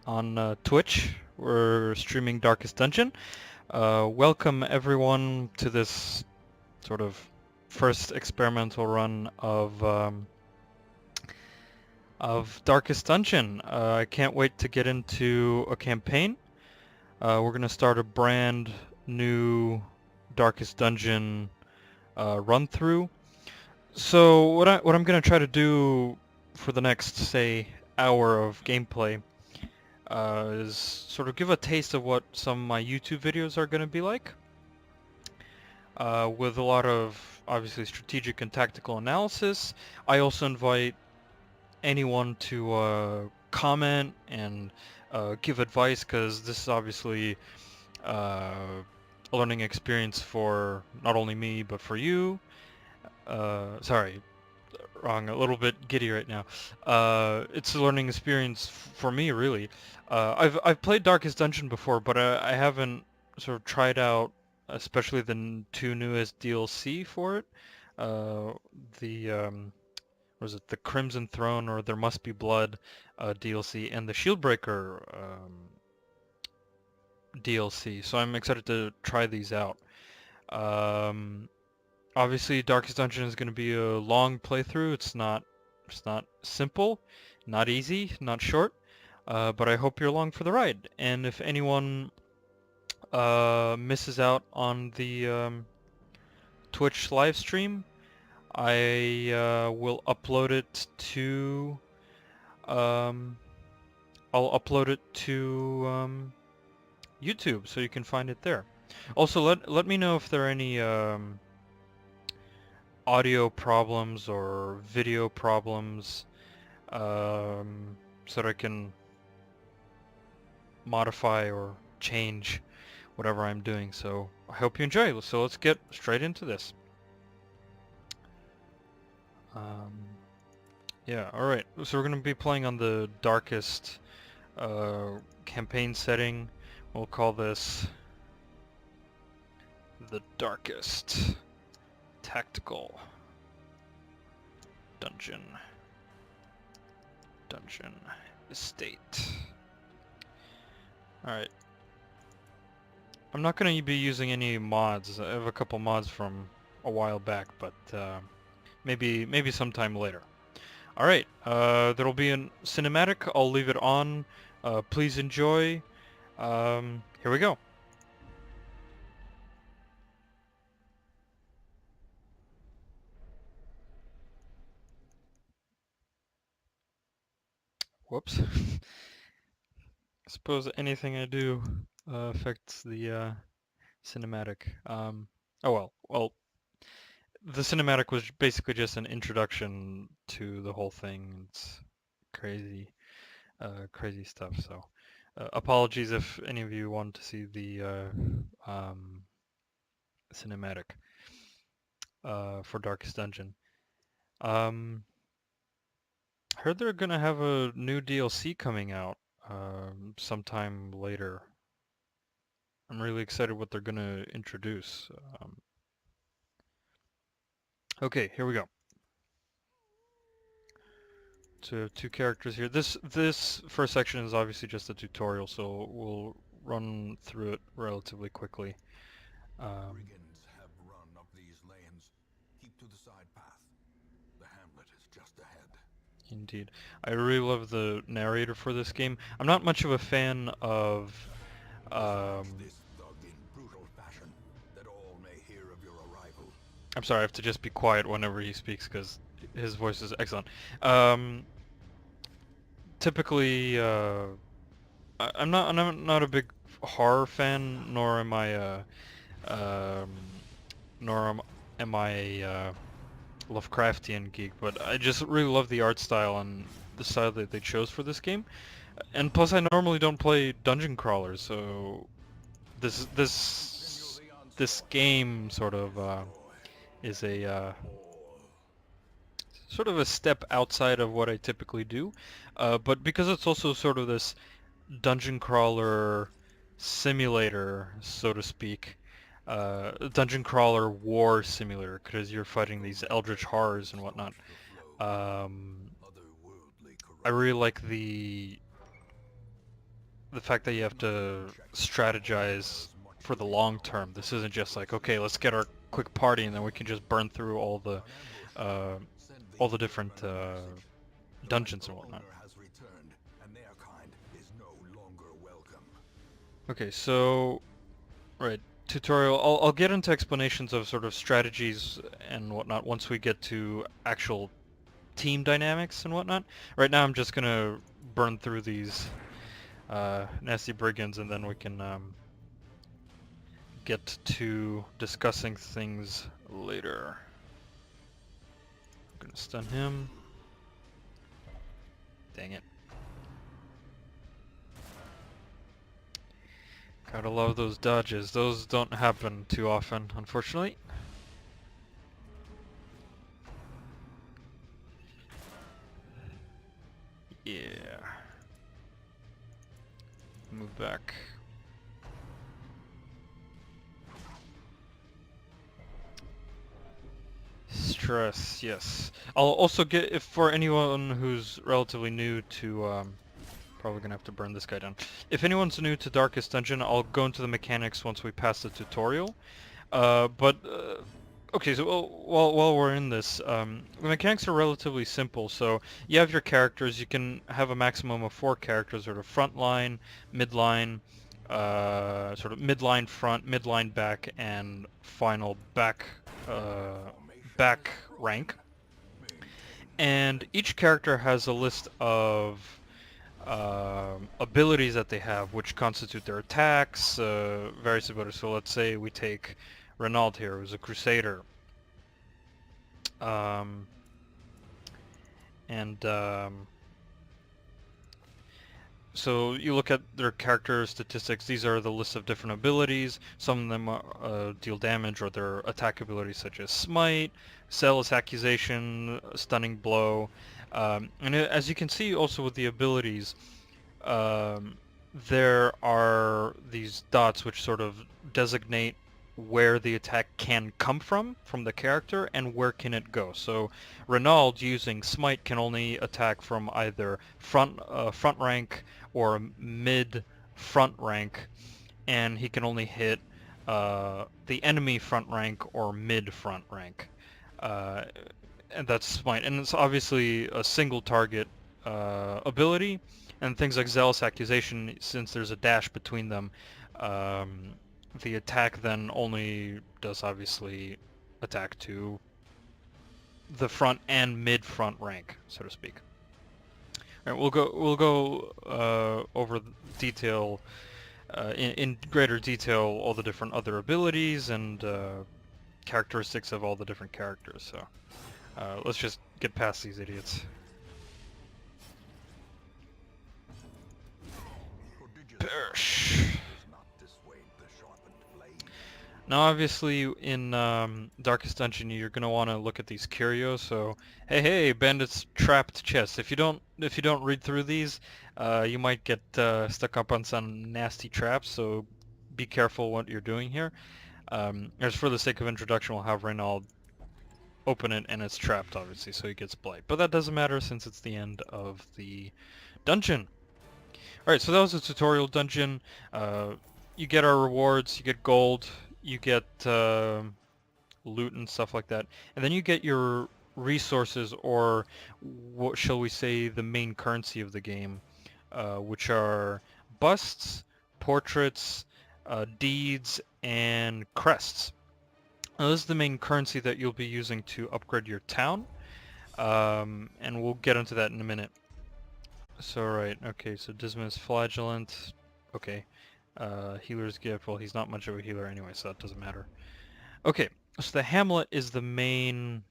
on Twitch. We're streaming Darkest Dungeon. Welcome everyone to this sort of first experimental run of Darkest Dungeon. I can't wait to get into a campaign. We're gonna start a brand new Darkest Dungeon run through. So what I'm gonna try to do for the next, say, hour of gameplay is sort of give a taste of what some of my YouTube videos are going to be like, with a lot of obviously strategic and tactical analysis. I also invite anyone to comment and give advice, because this is obviously a learning experience for not only me but for you. Sorry, wrong, a little bit giddy right now. It's a learning experience for me, really. I've played Darkest Dungeon before, but I haven't sort of tried out, especially the two newest DLC for it. Uh, the was it the Crimson Throne or There Must Be Blood DLC, and the Shieldbreaker DLC. So I'm excited to try these out. Um, Obviously, Darkest Dungeon is going to be a long playthrough. It's not simple, not easy, not short. But I hope you're along for the ride. And if anyone misses out on the Twitch live stream, I will upload it to um, I'll upload it to YouTube, so you can find it there. Also, let me know if there are any audio problems or video problems, so that I can modify or change whatever I'm doing. So I hope you enjoy. So let's get straight into this. Yeah, alright. So we're going to be playing on the darkest campaign setting. We'll call this the Darkest Tactical Dungeon Estate. Alright. I'm not going to be using any mods. I have a couple mods from a while back, but maybe sometime later. Alright, there'll be a cinematic. I'll leave it on. Please enjoy. Here we go. Whoops. I suppose anything I do affects the cinematic. Oh well. Well, the cinematic was basically just an introduction to the whole thing. It's crazy, crazy stuff. So, apologies if any of you want to see the cinematic for Darkest Dungeon. I heard they're gonna have a new DLC coming out sometime later. I'm really excited what they're gonna introduce. Okay, here we go. So two characters here. This first section is obviously just a tutorial, so we'll run through it relatively quickly. Brigands have run up these lanes. Keep to the side path. The hamlet is just ahead. Indeed. I really love the narrator for this game. I'm not much of a fan of This thug in brutal fashion, that all may hear of your arrival. I'm sorry, I have to just be quiet whenever he speaks because his voice is excellent. Typically, I'm not a big horror fan, nor am I um, am I a Lovecraftian geek, but I just really love the art style and the style that they chose for this game. And plus, I normally don't play dungeon crawlers, so this game sort of is a sort of a step outside of what I typically do. But because it's also sort of this dungeon crawler simulator, so to speak, dungeon crawler war simulator, because you're fighting these eldritch horrors and whatnot. I really like the the fact that you have to strategize for the long term. This isn't just like, okay, let's get our quick party and then we can just burn through uh, all the different dungeons and whatnot. Okay, so right, tutorial. I'll get into explanations of sort of strategies and whatnot once we get to actual team dynamics and whatnot. Right now I'm just gonna burn through these nasty brigands and then we can get to discussing things later. I'm gonna stun him. Dang it. Gotta love those dodges. Those don't happen too often, unfortunately. Yeah. Move back. Stress, yes. I'll also get, if for anyone who's relatively new to, probably gonna have to burn this guy down. If anyone's new to Darkest Dungeon, I'll go into the mechanics once we pass the tutorial. Okay, so while we're in this, the mechanics are relatively simple. So you have your characters. You can have a maximum of 4 characters, sort of front line, midline, sort of midline front, midline back, and final back rank. And each character has a list of abilities that they have, which constitute their attacks, various abilities. So let's say we take Renaud here, who's a Crusader. Um, and so you look at their character statistics. These are the list of different abilities. Some of them deal damage, or their attack abilities such as Smite, Zealous Accusation, Stunning Blow. And as you can see also with the abilities, um, there are these dots which sort of designate where the attack can come from the character, and where can it go. So Renaud using Smite can only attack from either front rank or mid front rank, and he can only hit the enemy front rank or mid front rank. Uh, and that's Smite, and it's obviously a single target ability. And things like Zealous Accusation, since there's a dash between them, um, the attack then only does obviously attack to the front and mid front rank, so to speak. All right, we'll go over detail in greater detail all the different other abilities and characteristics of all the different characters. So let's just get past these idiots. Perish. Now, obviously, in Darkest Dungeon, you're gonna want to look at these curios. So, hey, bandits trapped chest. If you don't read through these, you might get stuck up on some nasty traps. So, be careful what you're doing here. As for the sake of introduction, we'll have Reynald open it, and it's trapped, obviously, so he gets blight. But that doesn't matter since it's the end of the dungeon. All right, so that was a tutorial dungeon. You get our rewards. You get gold. You get loot and stuff like that, and then you get your resources, or what shall we say, the main currency of the game, which are busts, portraits, deeds, and crests. Now, this is the main currency that you'll be using to upgrade your town, and we'll get into that in a minute. So right, okay, so Dismas Flagellant, okay. Healer's Gift, well, he's not much of a healer anyway, so that doesn't matter. Okay, so the hamlet is the main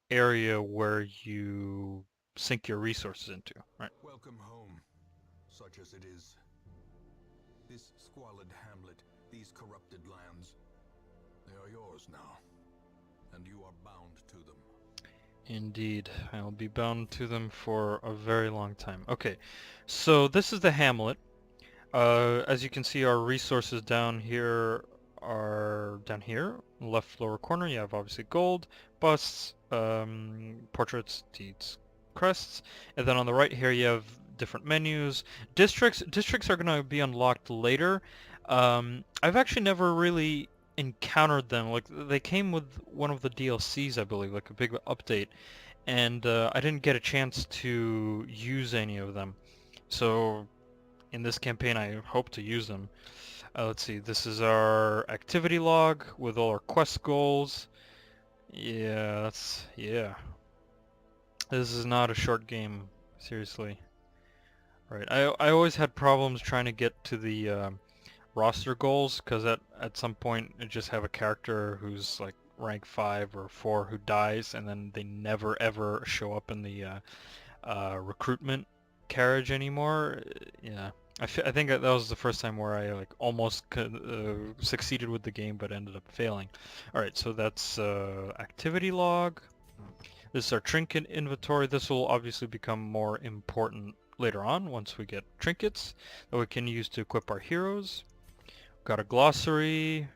area where you sink your resources into, right? Welcome home, such as it is. This squalid hamlet, these corrupted lands, they are yours now, and you are bound to them. Indeed, I'll be bound to them for a very long time. Okay, so this is the hamlet. As you can see, our resources down here are down here, left lower corner. You have obviously gold, busts, portraits, deeds, crests, and then on the right here you have different menus. Districts are going to be unlocked later. I've actually never really encountered them. Like they came with one of the DLCs, I believe, like a big update, and I didn't get a chance to use any of them. So in this campaign, I hope to use them. Let's see, this is our activity log with all our quest goals. Yeah, yeah. This is not a short game, seriously. Right, I always had problems trying to get to the roster goals, because at some point you just have a character who's like rank 5 or 4 who dies, and then they never ever show up in the recruitment carriage anymore. Yeah, I think that was the first time where I like almost succeeded with the game but ended up failing. Alright, so that's activity log. This is our trinket inventory. This will obviously become more important later on once we get trinkets that we can use to equip our heroes. Got a glossary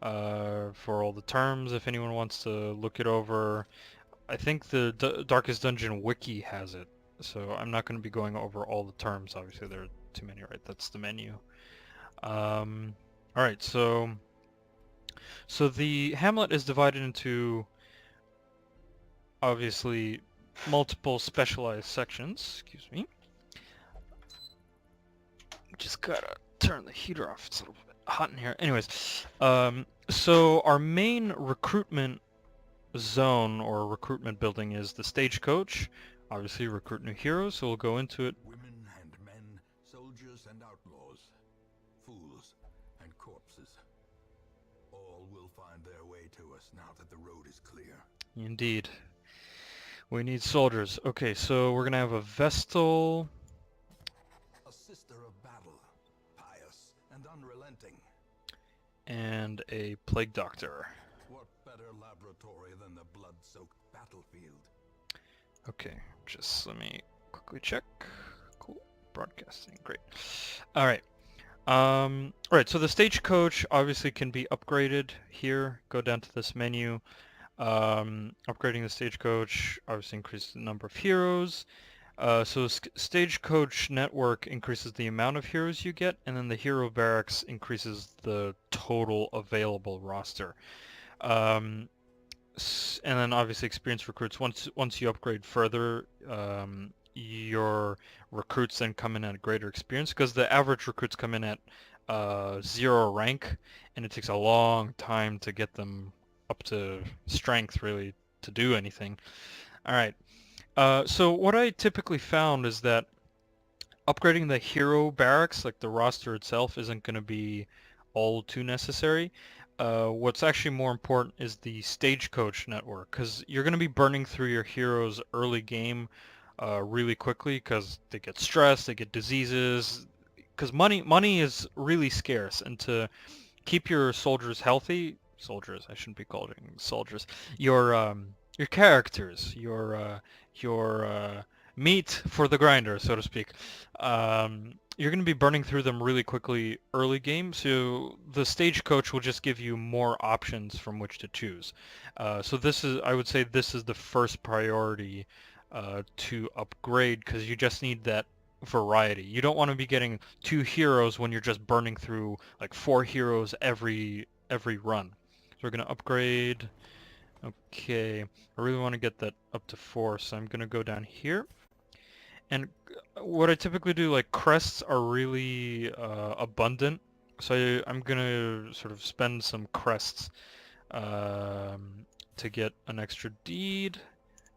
for all the terms if anyone wants to look it over. I think the Darkest Dungeon wiki has it, so I'm not going to be going over all the terms. Obviously, there are too many, right? That's the menu. Alright, so the hamlet is divided into obviously multiple specialized sections. Excuse me. Just gotta turn the heater off. It's a little bit hot in here. Anyways, so our main recruitment zone or recruitment building is the stagecoach. Obviously, recruit new heroes, so we'll go into it. Women and men, soldiers and outlaws, fools and corpses. All will find their way to us now that the road is clear. Indeed. We need soldiers. Okay, so we're gonna have a Vestal. A sister of battle, pious and unrelenting. And a Plague Doctor. What better laboratory than the blood-soaked battlefield? Okay, just let me quickly check. Cool. Broadcasting. Great. Alright. Alright, so the stagecoach obviously can be upgraded here. Go down to this menu. Upgrading the stagecoach obviously increases the number of heroes. So stagecoach network increases the amount of heroes you get, and then the hero barracks increases the total available roster. And then obviously experience recruits. Once you upgrade further, your recruits then come in at a greater experience, because the average recruits come in at 0 rank, and it takes a long time to get them up to strength really to do anything. Alright, so what I typically found is that upgrading the hero barracks, like the roster itself, isn't going to be all too necessary. What's actually more important is the stagecoach network, because you're going to be burning through your heroes early game really quickly, because they get stressed, they get diseases, because money is really scarce, and to keep your soldiers healthy, I shouldn't be calling soldiers, your characters, your meat for the grinder, so to speak. You're going to be burning through them really quickly early game, so the stagecoach will just give you more options from which to choose. So I would say this is the first priority to upgrade, because you just need that variety. You don't want to be getting 2 heroes when you're just burning through like 4 heroes every run. So we're going to upgrade. Okay, I really want to get that up to 4, so I'm going to go down here. And what I typically do, like crests are really abundant, so I'm going to sort of spend some crests to get an extra deed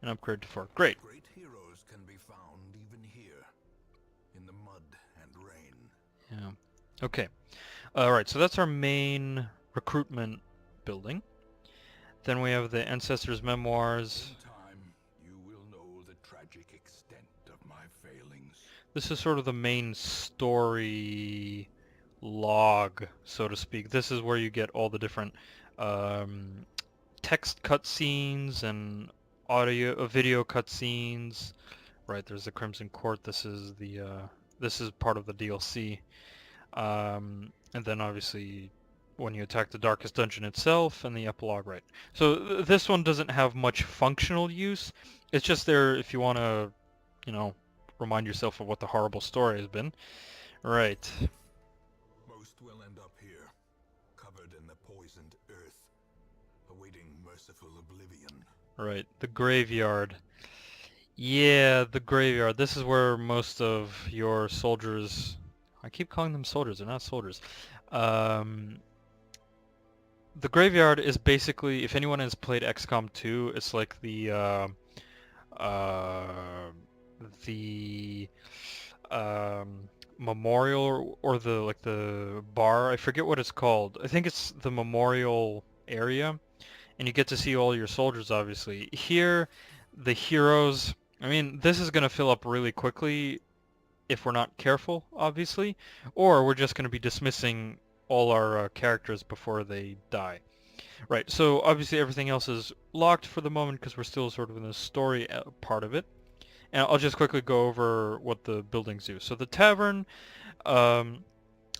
and upgrade to 4. Great. Great heroes can be found even here, in the mud and rain. Yeah. Okay. Alright, so that's our main recruitment building. Then we have the Ancestors' Memoirs. In time, you will know the tragic extent of my failings. This is sort of the main story log, so to speak. This is where you get all the different text cutscenes and video cutscenes. Right, there's the Crimson Court. This is part of the DLC. And then obviously when you attack the Darkest Dungeon itself and the epilogue, right. So this one doesn't have much functional use. It's just there if you want to, remind yourself of what the horrible story has been. Right. Most will end up here, covered in the poisoned earth, awaiting merciful oblivion. Right. The graveyard. Yeah, the graveyard. This is where most of your soldiers... I keep calling them soldiers. They're not soldiers. Um, the graveyard is basically, if anyone has played XCOM 2, it's like uh, the memorial or the like the bar. I forget what it's called. I think it's the memorial area, and you get to see all your soldiers. Obviously, here, the heroes. I mean, this is gonna fill up really quickly if we're not careful, obviously, or we're just gonna be dismissing all our characters before they die. Right. So obviously everything else is locked for the moment because we're still sort of in the story part of it. And I'll just quickly go over what the buildings do. So um,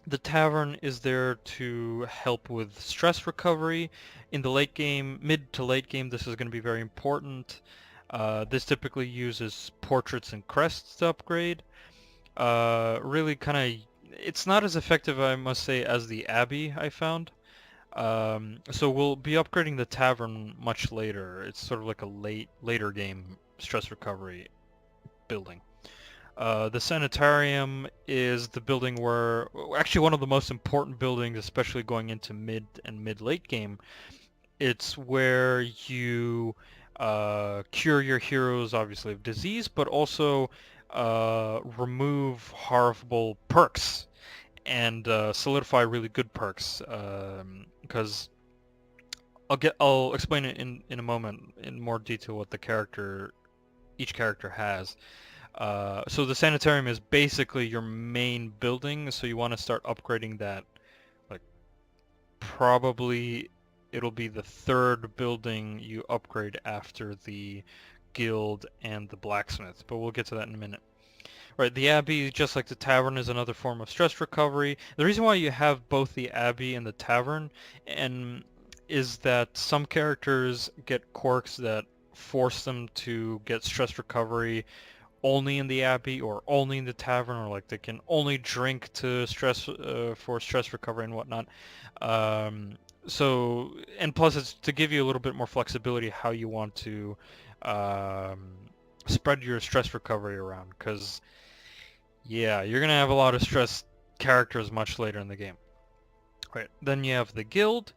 the tavern is there to help with stress recovery. In the late game, mid to late game, this is going to be very important. This typically uses portraits and crests to upgrade. Really kind of, it's not as effective, I must say, as the Abbey I found. So we'll be upgrading the tavern much later. It's sort of like a later game stress recovery building. The sanitarium is the building where, actually one of the most important buildings, especially going into mid and mid-late game. It's where you cure your heroes, obviously, of disease, but also remove horrible perks and solidify really good perks. Because I'll explain it in a moment in more detail what each character has. So the sanitarium is basically your main building, so you want to start upgrading that. Like, probably it'll be the third building you upgrade after the guild and the blacksmith, but we'll get to that in a minute. Right, the Abbey, just like the tavern, is another form of stress recovery. The reason why you have both the Abbey and the tavern and is that some characters get quirks that force them to get stress recovery only in the Abbey or only in the tavern, or like they can only drink to stress for stress recovery and whatnot. So, and plus it's to give you a little bit more flexibility how you want to um, spread your stress recovery around, because yeah, you're gonna have a lot of stress characters much later in the game. Right, then you have the guild.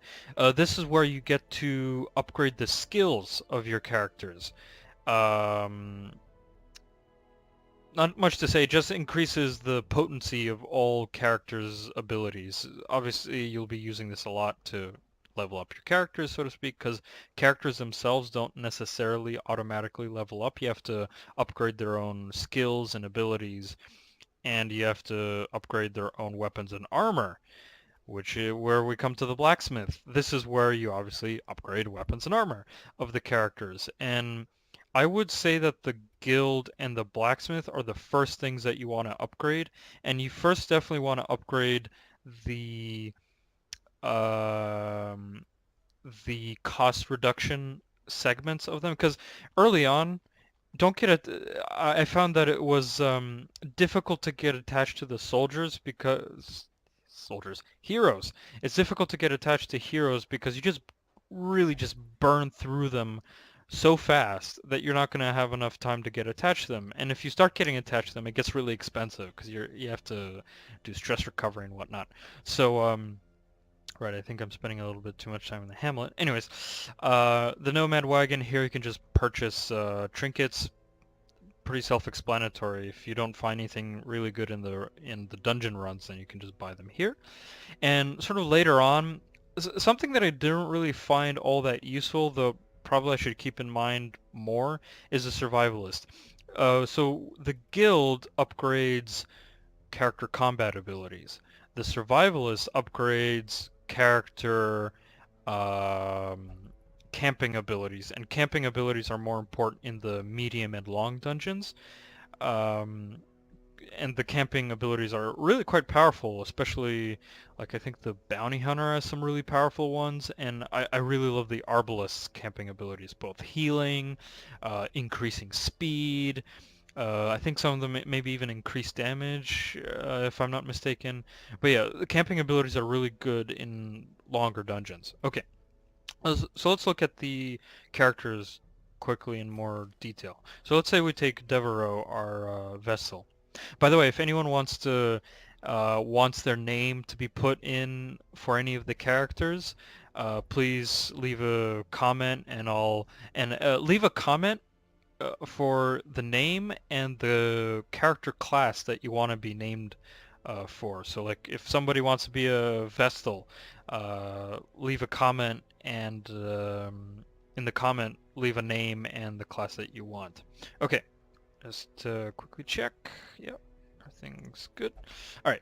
This is where you get to upgrade the skills of your characters. Um, Not much to say, just increases the potency of all characters' abilities. Obviously, you'll be using this a lot to level up your characters, so to speak, because characters themselves don't necessarily automatically level up. You have to upgrade their own skills and abilities, and you have to upgrade their own weapons and armor, which is where we come to the blacksmith. This is where you obviously upgrade weapons and armor of the characters. And I would say that the guild and the blacksmith are the first things that you want to upgrade. And you first definitely want to upgrade the um, the cost reduction segments of them, because early on, don't get it. I found that it was difficult to get attached to the soldiers because heroes. It's difficult to get attached to heroes because you just really just burn through them so fast that you're not going to have enough time to get attached to them. And if you start getting attached to them, it gets really expensive because you have to do stress recovery and whatnot. So right, I think I'm spending a little bit too much time in the Hamlet. Anyways, the Nomad Wagon here, you can just purchase trinkets. Pretty self-explanatory. If you don't find anything really good in the dungeon runs, then you can just buy them here. And sort of later on, something that I didn't really find all that useful, though probably I should keep in mind more, is a survivalist. So the guild upgrades character combat abilities. The survivalist upgrades character um, camping abilities, and camping abilities are more important in the medium and long dungeons. Um, and the camping abilities are really quite powerful, especially like I think the bounty hunter has some really powerful ones, and I really love the arbalist's camping abilities, both healing, increasing speed, I think some of them maybe even increase damage, if I'm not mistaken. But yeah, the camping abilities are really good in longer dungeons. Okay, so let's look at the characters quickly in more detail. So let's say we take Devereaux, our vessel. By the way, if anyone wants their name to be put in for any of the characters, please leave a comment, and leave a comment for the name and the character class that you want to be named for. So like if somebody wants to be a Vestal, leave a comment, and in the comment leave a name and the class that you want. Okay, just to quickly check. Yep, everything's good. All right,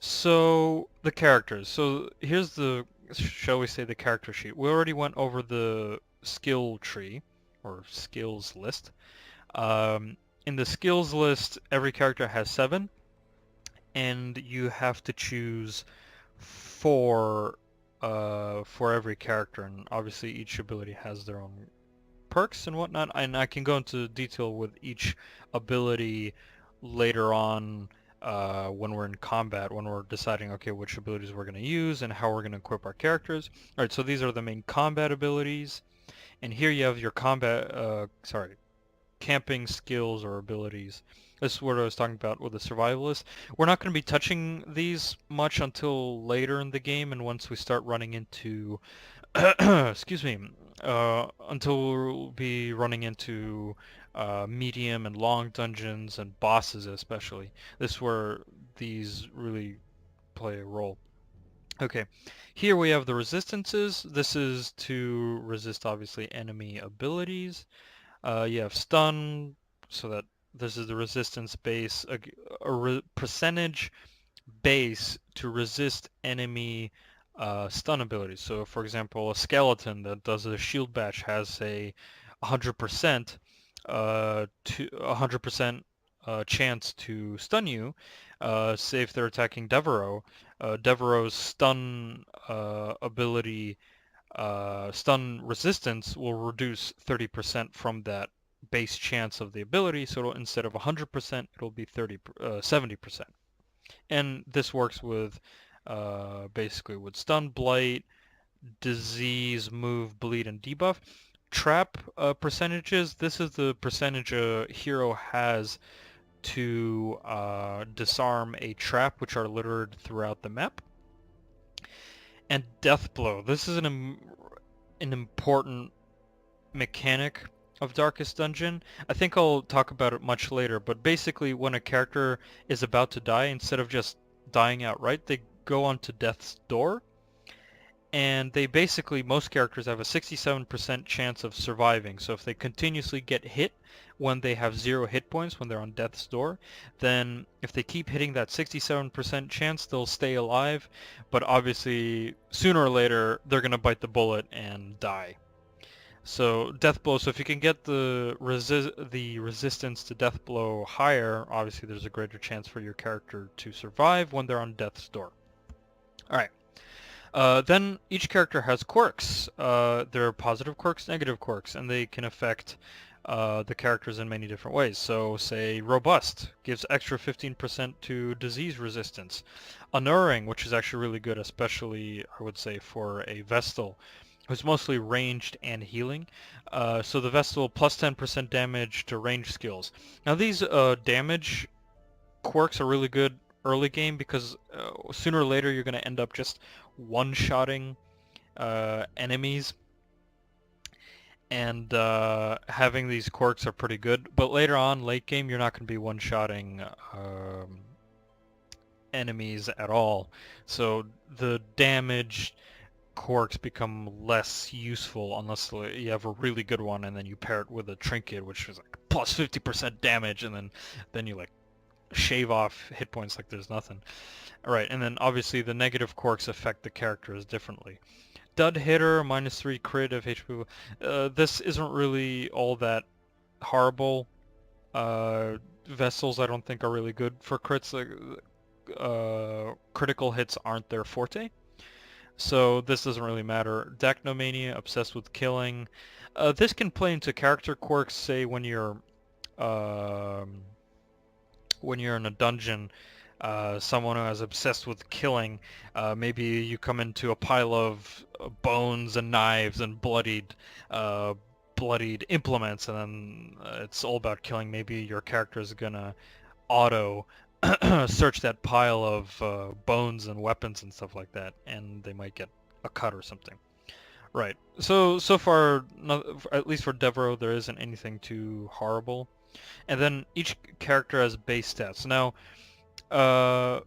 so the characters. So here's the, shall we say, the character sheet. We already went over the skill tree or skills list. Um, in the skills list, every character has 7, and you have to choose 4 for every character, and obviously each ability has their own perks and whatnot, and I can go into detail with each ability later on when we're in combat, when we're deciding, okay, which abilities we're going to use and how we're going to equip our characters. Alright, so these are the main combat abilities, and here you have your camping skills or abilities. This is what I was talking about with the survivalist. We're not going to be touching these much until later in the game, and once we start running into excuse me, until we'll be running into medium and long dungeons and bosses especially. This is where these really play a role. Okay, here we have the resistances. This is to resist obviously enemy abilities. You have stun, so that this is the resistance base, a percentage base to resist enemy stun abilities. So for example, a skeleton that does a shield bash has a 100% to 100% chance to stun you. Say if they're attacking Devereaux, Devereaux's stun ability, stun resistance will reduce 30% from that base chance of the ability. So instead of 100%, it'll be 70%. And this works with basically with stun, blight, disease, move, bleed, and debuff. Trap percentages. This is the percentage a hero has to disarm a trap, which are littered throughout the map. And death blow. This is an important mechanic of Darkest Dungeon. I think I'll talk about it much later, but basically when a character is about to die, instead of just dying outright, they go onto death's door, and they basically, most characters have a 67% chance of surviving. So if they continuously get hit when they have 0 hit points, when they're on death's door, then if they keep hitting that 67% chance, they'll stay alive, but obviously sooner or later they're going to bite the bullet and die. So death blow. So if you can get the resistance to death blow higher, obviously there's a greater chance for your character to survive when they're on death's door. All right. Then each character has quirks. There are positive quirks, negative quirks, and they can affect the characters in many different ways. So say robust gives extra 15% to disease resistance. Unnerving, which is actually really good, especially I would say for a Vestal, who's mostly ranged and healing. So the Vestal plus 10% damage to range skills. Now these damage quirks are really good early game because sooner or later you're going to end up just one-shotting enemies, and having these quirks are pretty good. But later on, late game, you're not going to be one-shotting enemies at all. So the damage quirks become less useful unless you have a really good one and then you pair it with a trinket, which is like plus 50% damage, and then you like shave off hit points like there's nothing. Alright, and then obviously the negative quirks affect the characters differently. Dud hitter, -3 crit of HP. This isn't really all that horrible. Vessels I don't think are really good for crits. Critical hits aren't their forte. So this doesn't really matter. Dacnomania, obsessed with killing. This can play into character quirks, say when you're um, when you're in a dungeon, someone who is obsessed with killing, maybe you come into a pile of bones and knives and uh, bloodied implements, and then it's all about killing. Maybe your character is gonna auto search that pile of bones and weapons and stuff like that, and they might get a cut or something. Right. So far, at least for Devereaux, there isn't anything too horrible. And then each character has base stats. Now, uh,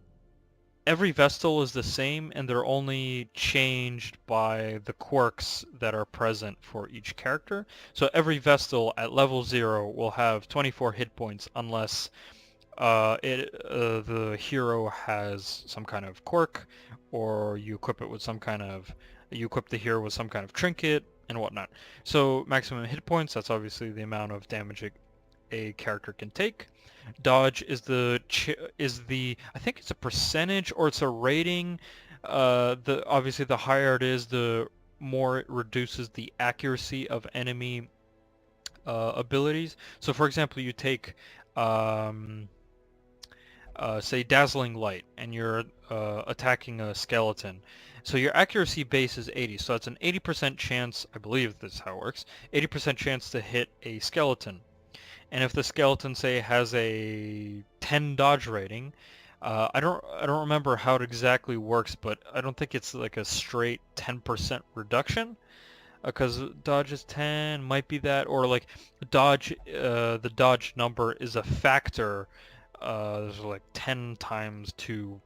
every Vestal is the same, and they're only changed by the quirks that are present for each character. So every Vestal at level 0 will have 24 hit points unless the hero has some kind of quirk, or you equip it with you equip the hero with some kind of trinket and whatnot. So maximum hit points, that's obviously the amount of damage a character can take. Dodge is the I think it's a percentage or it's a rating. The obviously the higher it is, the more it reduces the accuracy of enemy abilities. So for example, you take um, say Dazzling Light, and you're attacking a skeleton. So your accuracy base is 80, so that's an 80% chance, I believe this is how it works, 80% chance to hit a skeleton. And if the skeleton, say, has a 10 dodge rating, I don't remember how it exactly works, but I don't think it's like a straight 10% reduction, because dodge is 10, might be that, or like the dodge number is a factor. There's like 10 times 2%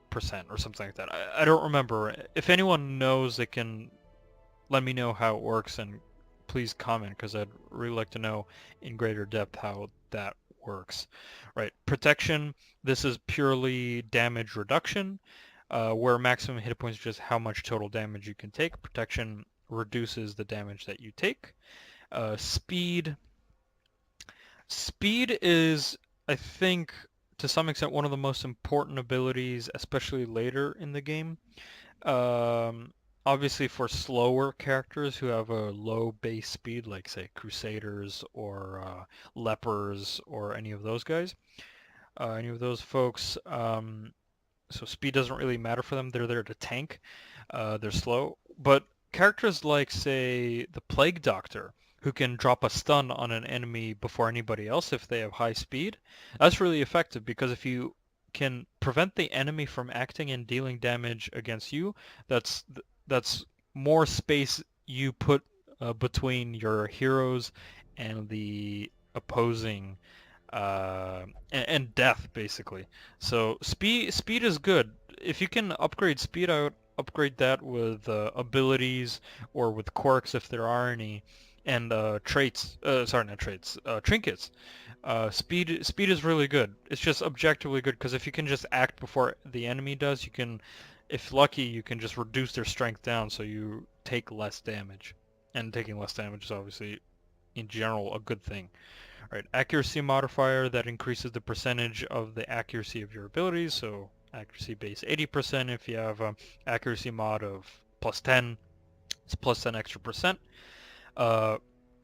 or something like that. I don't remember. If anyone knows, they can let me know how it works, and please comment, because I'd really like to know in greater depth how that works. Right, protection, this is purely damage reduction, where maximum hit points is just how much total damage you can take. Protection reduces the damage that you take. Speed. Speed is, I think, to some extent one of the most important abilities, especially later in the game. Um, Obviously for slower characters who have a low base speed, like say Crusaders or Lepers or any of those guys, any of those folks, so speed doesn't really matter for them. They're there to tank. They're slow. But characters like, say, the Plague Doctor, who can drop a stun on an enemy before anybody else if they have high speed, that's really effective, because if you can prevent the enemy from acting and dealing damage against you, that's that's more space you put between your heroes and the opposing and death, basically. So speed is good. If you can upgrade speed out, upgrade that with abilities or with quirks if there are any, and traits. Sorry, not traits. Trinkets. Speed is really good. It's just objectively good, because if you can just act before the enemy does, you can, if lucky, you can just reduce their strength down so you take less damage. And taking less damage is obviously, in general, a good thing. Right, accuracy modifier, that increases the percentage of the accuracy of your abilities. So accuracy base 80%. If you have accuracy mod of plus 10, it's plus 10 extra percent.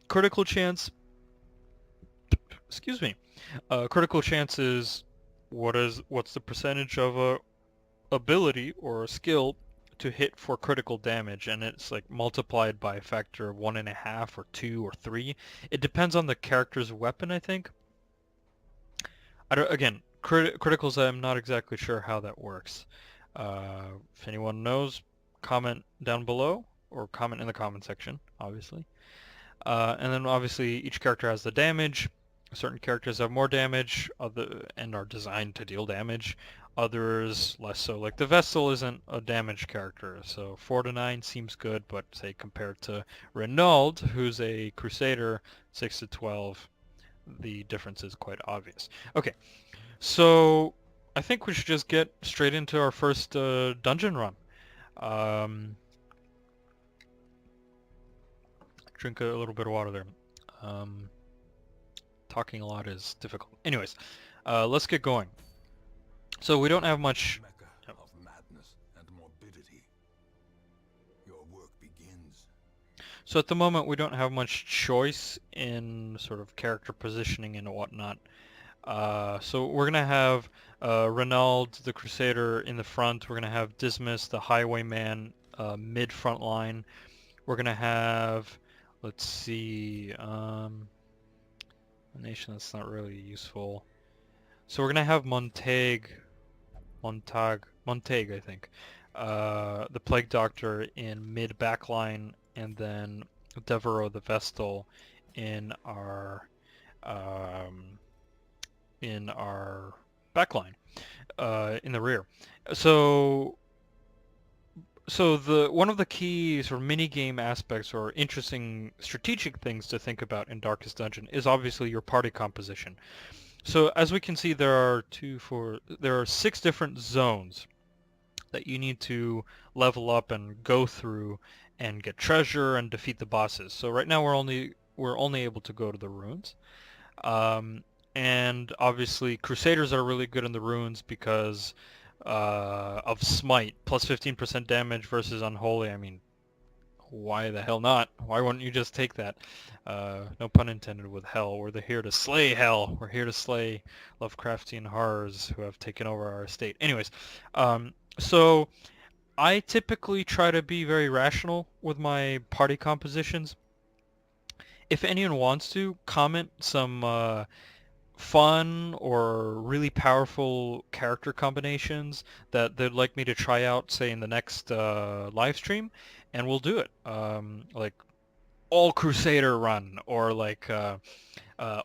Critical chance, excuse me. Critical chance is what's the percentage of a ability or a skill to hit for critical damage, and it's like multiplied by a factor of 1.5 or 2 or 3. It depends on the character's weapon, I think. I don't, again, criticals, I'm not exactly sure how that works. If anyone knows, comment down below, or comment in the comment section, obviously. And then obviously each character has the damage. Certain characters have more damage and are designed to deal damage. Others less so. Like the Vestal isn't a damage character, so 4 to 9 seems good, but say compared to Renaud, who's a Crusader, 6 to 12, the difference is quite obvious. Okay, so I think we should just get straight into our first dungeon run. Um, Drink a little bit of water there. Um, Talking a lot is difficult. Anyways, let's get going. So we don't have much. Mecca of madness and morbidity. Your work begins So at the moment we don't have much choice in sort of character positioning and whatnot. So we're gonna have Renaud the Crusader in the front. We're gonna have Dismas the Highwayman mid front line. We're gonna have, let's see, a nation that's not really useful. So we're gonna have Montag, I think, the Plague Doctor in mid backline, and then Devereaux the Vestal in our um, in our backline, in the rear. So the one of the key sort of mini game aspects or interesting strategic things to think about in Darkest Dungeon is obviously your party composition. So as we can see, there are 6 different zones that you need to level up and go through and get treasure and defeat the bosses. So right now we're only able to go to the ruins. Um, and obviously Crusaders are really good in the ruins because of Smite, plus 15% damage versus Unholy. I mean, why the hell not? Why wouldn't you just take that? No pun intended with hell. We're here to slay hell. We're here to slay Lovecraftian horrors who have taken over our estate. Anyways, so I typically try to be very rational with my party compositions. If anyone wants to comment some fun or really powerful character combinations that they'd like me to try out, say in the next live stream, and we'll do it. Like all Crusader run, or like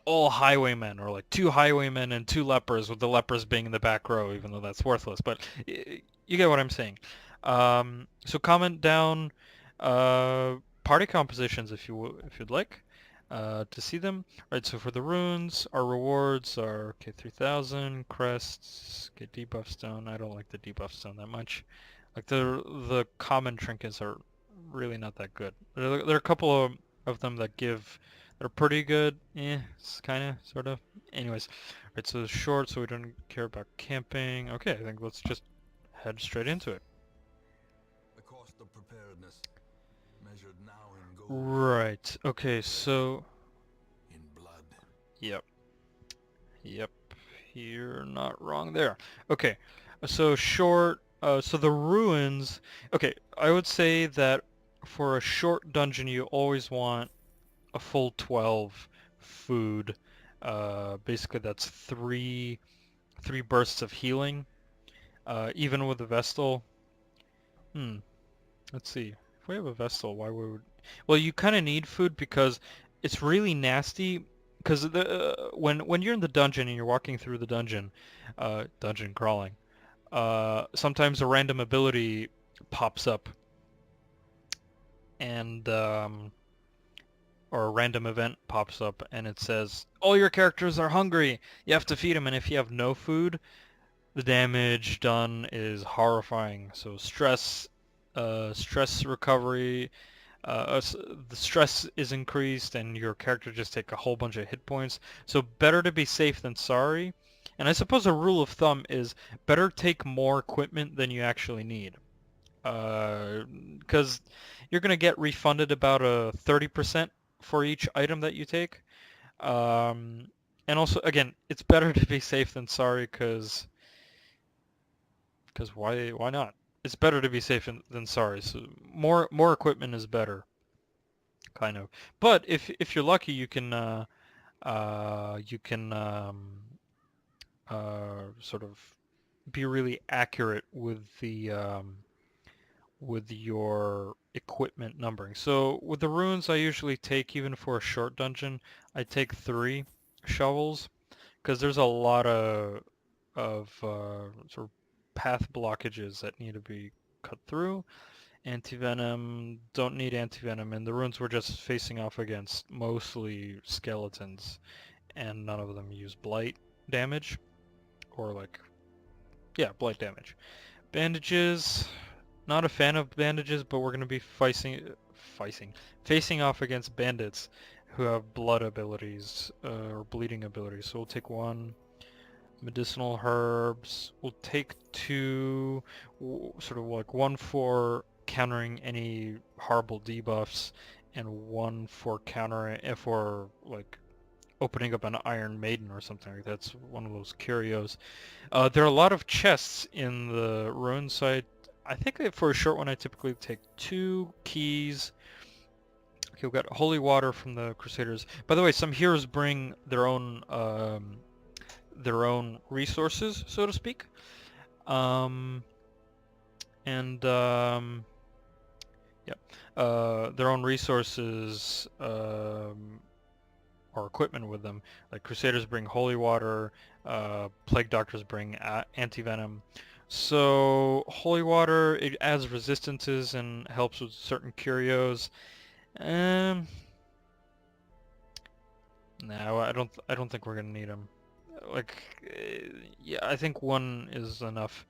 all Highwaymen, or like 2 Highwaymen and 2 Lepers, with the Lepers being in the back row, even though that's worthless. But you get what I'm saying. So comment down party compositions if you'd like to see them. Right, so for the runes, our rewards are, okay, 3,000 crests, get debuff stone. I don't like the debuff stone that much. Like the common trinkets are really not that good. There are a couple of them that they're pretty good. It's kind of, sort of. Anyways, right, so it's short, so we don't care about camping. Okay, I think let's just head straight into it. The cost of preparedness, measured now in gold, Right, okay, so, in blood. yep, yep, you're not wrong there. Okay, so short, so the ruins, okay, I would say that for a short dungeon you always want a full 12 food. Basically that's three bursts of healing, even with the Vestal. Hmm, let's see. If we have a Vestal, why would... Well, you kind of need food because it's really nasty. Because when you're in the dungeon and you're walking through the dungeon, dungeon crawling, sometimes a random ability pops up, and or a random event pops up, and it says all your characters are hungry. You have to feed them, and if you have no food, the damage done is horrifying. So stress recovery, the stress is increased, and your character just take a whole bunch of hit points. So better to be safe than sorry. And I suppose a rule of thumb is better take more equipment than you actually need. Because you're going to get refunded about a 30% for each item that you take. Um, and also, again, it's better to be safe than sorry, because why not? It's better to be safe than sorry. So more equipment is better, kind of. But if you're lucky, you can sort of be really accurate with your equipment numbering. So with the runes, I usually take, even for a short dungeon, I take 3 shovels, because there's a lot of sort of path blockages that need to be cut through. Anti-venom, don't need anti-venom, and the runes were just facing off against mostly skeletons, and none of them use blight damage, or like, yeah, blight damage. Bandages, not a fan of bandages, but we're going to be facing off against bandits who have blood abilities, or bleeding abilities. So we'll take 1 medicinal herbs. We'll take 2, sort of like 1 for countering any horrible debuffs, and 1 for countering, for like opening up an Iron Maiden or something like that. That's one of those curios. There are a lot of chests in the ruin site. I think for a short one I typically take 2 keys. Okay, we've got holy water from the Crusaders. By the way, some heroes bring their own resources, so to speak. Um, and yeah, their own resources or equipment with them. Like Crusaders bring holy water, plague doctors bring anti-venom. So holy water, it adds resistances and helps with certain curios. Um, no, I don't think we're gonna need them. Like, yeah, I think 1 is enough.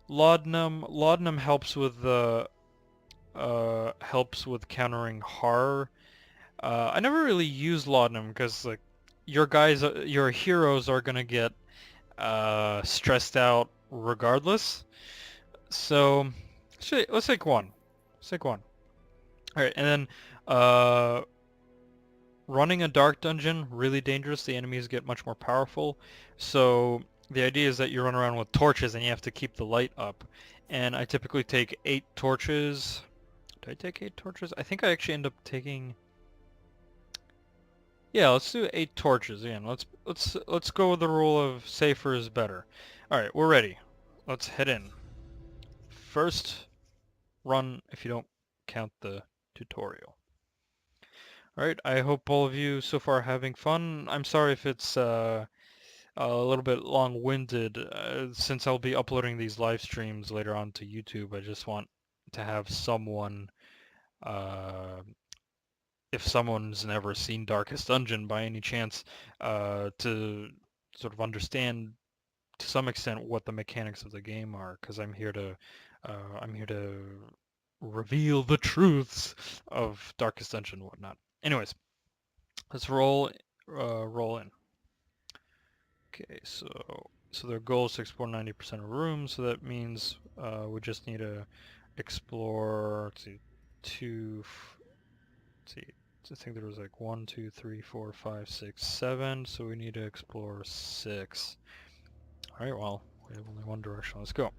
Laudanum helps with countering horror. I never really use laudanum because like your heroes are gonna get stressed out regardless. So let's take 1. Let's take 1. All right, and then running a dark dungeon, really dangerous. The enemies get much more powerful. So the idea is that you run around with torches and you have to keep the light up. And I typically take 8 torches. Did I take 8 torches? I think I actually end up taking... Yeah, let's do 8 torches again. Let's go with the rule of safer is better. All right, we're ready. Let's head in. First run if you don't count the tutorial. Alright, I hope all of you so far are having fun. I'm sorry if it's a little bit long-winded. Since I'll be uploading these live streams later on to YouTube, I just want to have someone, uh, if someone's never seen Darkest Dungeon by any chance, to sort of understand to some extent what the mechanics of the game are, because I'm here to reveal the truths of Darkest Dungeon and whatnot. Anyways, let's roll in. Okay, so their goal is to explore 90% of rooms, so that means we just need to explore. Let's see, let's see. I think there was like 1, 2, 3, 4, 5, 6, 7. So we need to explore 6. All right, well, we have only one direction. Let's go.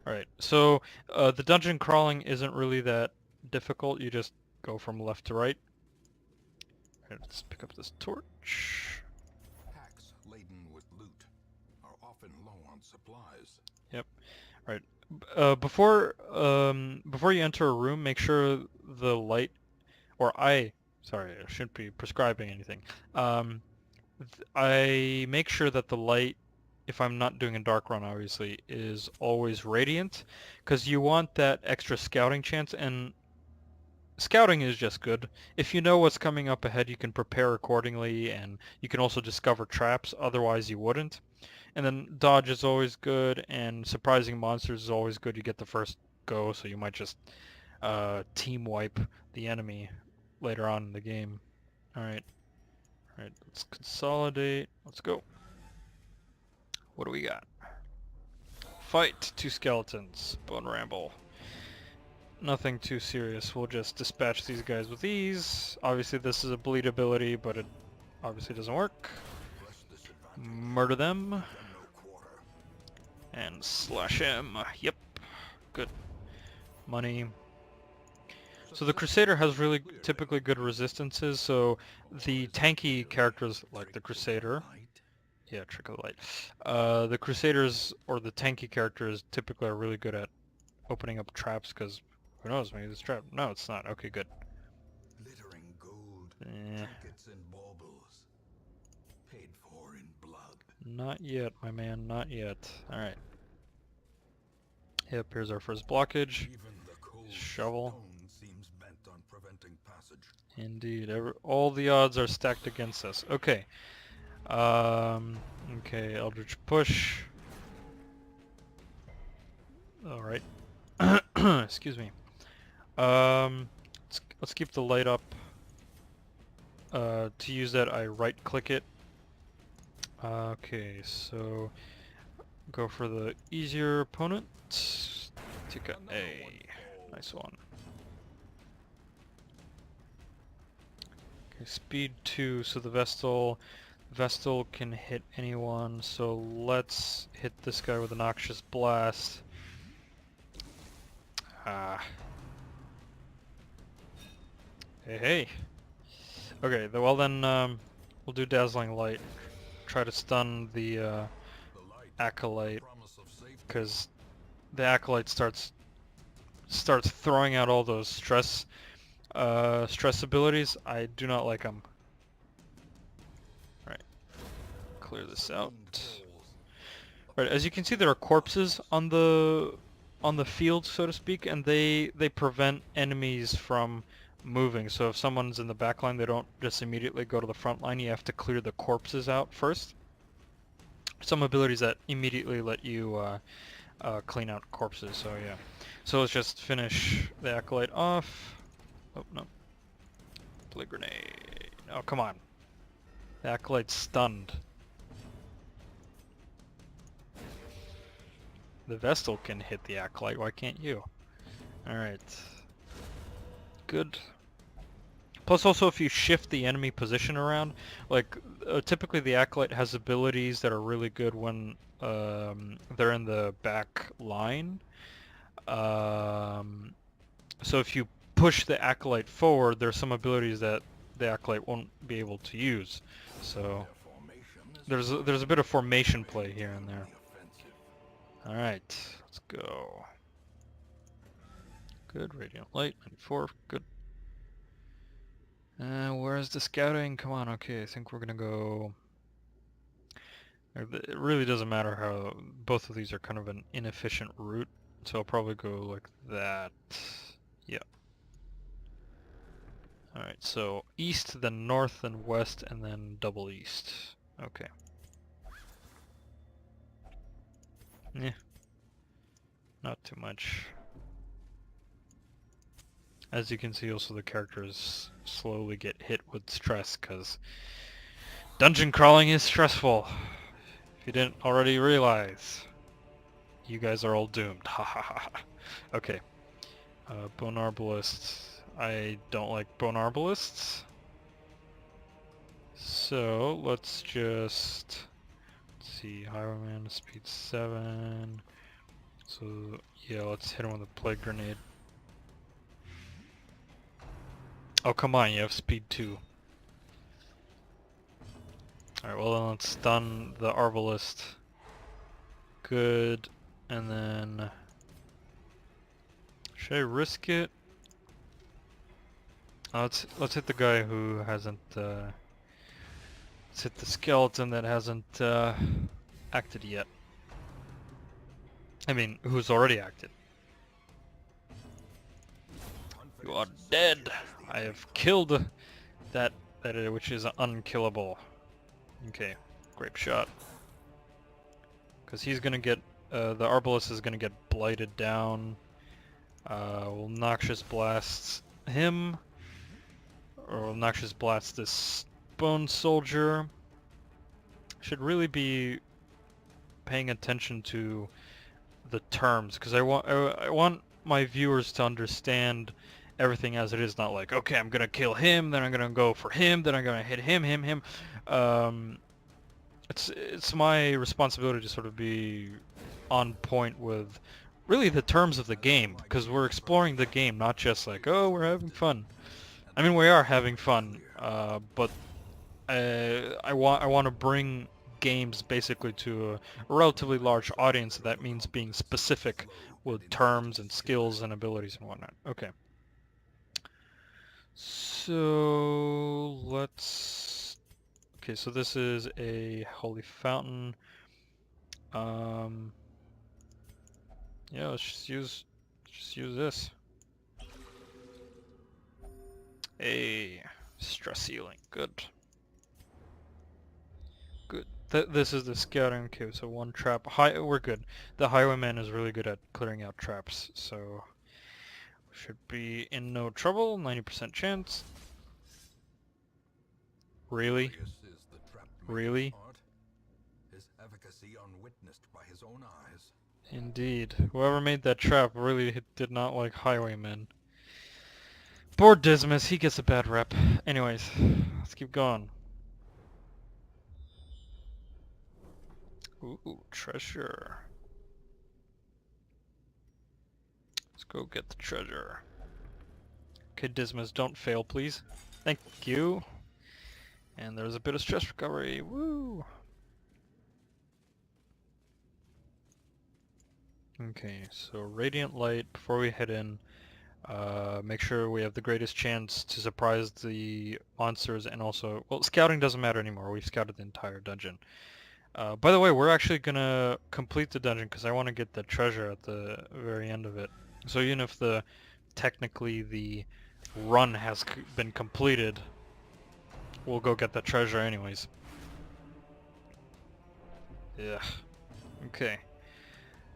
All right, so the dungeon crawling isn't really that difficult. You just go from left to right. All right, let's pick up this torch. Packs laden with loot are often low on supplies. Yep. All right. Before you enter a room, make sure the light, sorry, I shouldn't be prescribing anything. Um, I make sure that the light, if I'm not doing a dark run, obviously, is always radiant, because you want that extra scouting chance, and scouting is just good. If you know what's coming up ahead, you can prepare accordingly, and you can also discover traps, otherwise you wouldn't. And then dodge is always good, and surprising monsters is always good. You get the first go, so you might just team wipe the enemy later on in the game. Alright, alright, let's consolidate. Let's go. What do we got? Fight 2 skeletons. Bone ramble. Nothing too serious. We'll just dispatch these guys with ease. Obviously this is a bleed ability, but it obviously doesn't work. Murder them. And slash him. Yep. Good. Money. So the Crusader has really typically good resistances, so the tanky characters like the Crusader... Yeah, Trick of the Light. The Crusaders or the tanky characters typically are really good at opening up traps, because who knows, maybe this trap... No, it's not. Okay, good. Glittering gold, Eh. trinkets and baubles, paid for in blood. Not yet, my man, not yet. Alright. Yep, here's our first blockage. Even the cold Shovel. stone seems bent on preventing passage. Indeed, all the odds are stacked against us. Okay. Okay, Eldritch Push. Alright. Excuse me. Let's keep the light up. To use that, I right-click it. Okay, so go for the easier opponent. Take a nice one. Speed 2, so the Vestal can hit anyone, so let's hit this guy with a Noxious Blast. Ah. Hey, hey. Okay, well then, we'll do Dazzling Light. Try to stun the, The light, Acolyte, promise of safety. because the Acolyte starts throwing out all those stress abilities. I do not like them. Right, clear this out. Right, as you can see, there are corpses on the field, so to speak, and they prevent enemies from moving. So if someone's in the back line, they don't just immediately go to the front line. You have to clear the corpses out first. Some abilities that immediately let you clean out corpses. So yeah. So let's just finish the Acolyte off. Oh no. Play grenade. Oh come on. The Acolyte's stunned. The Vestal can hit the Acolyte, why can't you? Alright. Good. Plus also if you shift the enemy position around, like typically the Acolyte has abilities that are really good when they're in the back line. So if you push the Acolyte forward, there's some abilities that the Acolyte won't be able to use. So there's a bit of formation play here and there. Alright, let's go. Good, Radiant Light, 94, good. Where's the scouting? Come on, okay, I think we're gonna go... It really doesn't matter how... Both of these are kind of an inefficient route, so I'll probably go like that. Yeah. Alright, so east, then north, then west, and then double east. Okay. Yeah. Not too much. As you can see, also the characters slowly get hit with stress, because dungeon crawling is stressful. If you didn't already realize, you guys are all doomed. Ha ha ha. Okay. Bone Arbalists. I don't like Bone Arbalists. So, let's just... Let's see, Highwayman, speed 7. So, yeah, let's hit him with a Plague Grenade. Oh, come on, you have speed 2. Alright, well then let's stun the Arbalist. Good. And then... Should I risk it? Let's hit the guy who hasn't, let's hit the skeleton that hasn't, acted yet. I mean, who's already acted. You are dead! I have killed that which is unkillable. Okay, grape shot. Because he's gonna get, the Arbalist is gonna get blighted down. We'll Noxious Blast him. Or we'll Noxious Blast this Bone Soldier. Should really be paying attention to the terms, because I want my viewers to understand everything as it is, not like, okay, I'm gonna kill him, then I'm gonna go for him, then I'm gonna hit him. It's my responsibility to sort of be on point with really the terms of the game, because we're exploring the game, not just like, oh, we're having fun. I mean, we are having fun, but I want to bring games basically to a relatively large audience. So that means being specific with terms and skills and abilities and whatnot. Okay. So let's... Okay, so this is a Holy Fountain. Yeah, let's just use this. Hey, stress healing, good. Good. This is the scouting. Okay, so one trap. We're good. The Highwayman is really good at clearing out traps, so should be in no trouble. 90% chance. Really? Really? His efficacy unwitnessed by his own eyes. Indeed. Whoever made that trap really did not like Highwaymen. Poor Dismas, he gets a bad rep. Anyways, let's keep going. Ooh, treasure. Let's go get the treasure. Okay, Dismas, don't fail, please. Thank you. And there's a bit of stress recovery. Woo! Okay, so Radiant Light, before we head in, make sure we have the greatest chance to surprise the monsters, and also, well, scouting doesn't matter anymore. We've scouted the entire dungeon. By the way, we're actually gonna complete the dungeon because I want to get the treasure at the very end of it. So even if technically the run has been completed, we'll go get the treasure anyways. Yeah. Okay.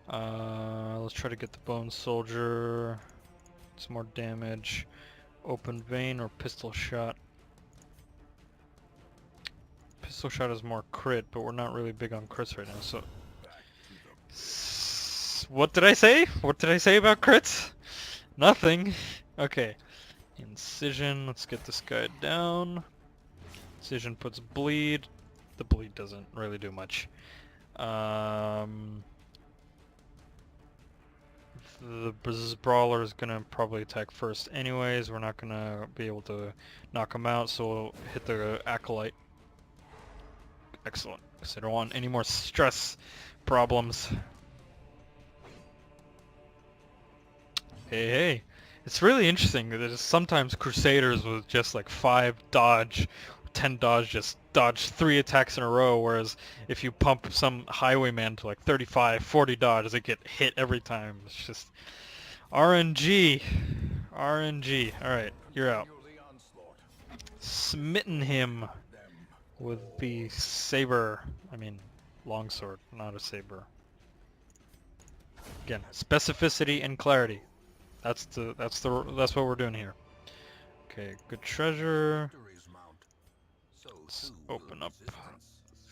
Let's try to get the Bone Soldier. Some more damage. Open vein or pistol shot. Pistol shot is more crit, but we're not really big on crits right now, so... What did I say? What did I say about crits? Nothing. Okay. Incision, let's get this guy down. Incision puts bleed. The bleed doesn't really do much. The brawler is gonna probably attack first anyways. We're not gonna be able to knock him out, so we'll hit the acolyte. Excellent, because I don't want any more stress problems. Hey, it's really interesting that sometimes Crusaders with just like 5 dodge, 10 dodge, just dodge 3 attacks in a row, whereas if you pump some highwayman to like 35, 40 dodge, they get hit every time. It's just RNG. RNG. Alright, you're out. Smitten him with the saber. I mean, longsword, not a saber. Again, specificity and clarity. That's what we're doing here. Okay, good treasure. Let's open up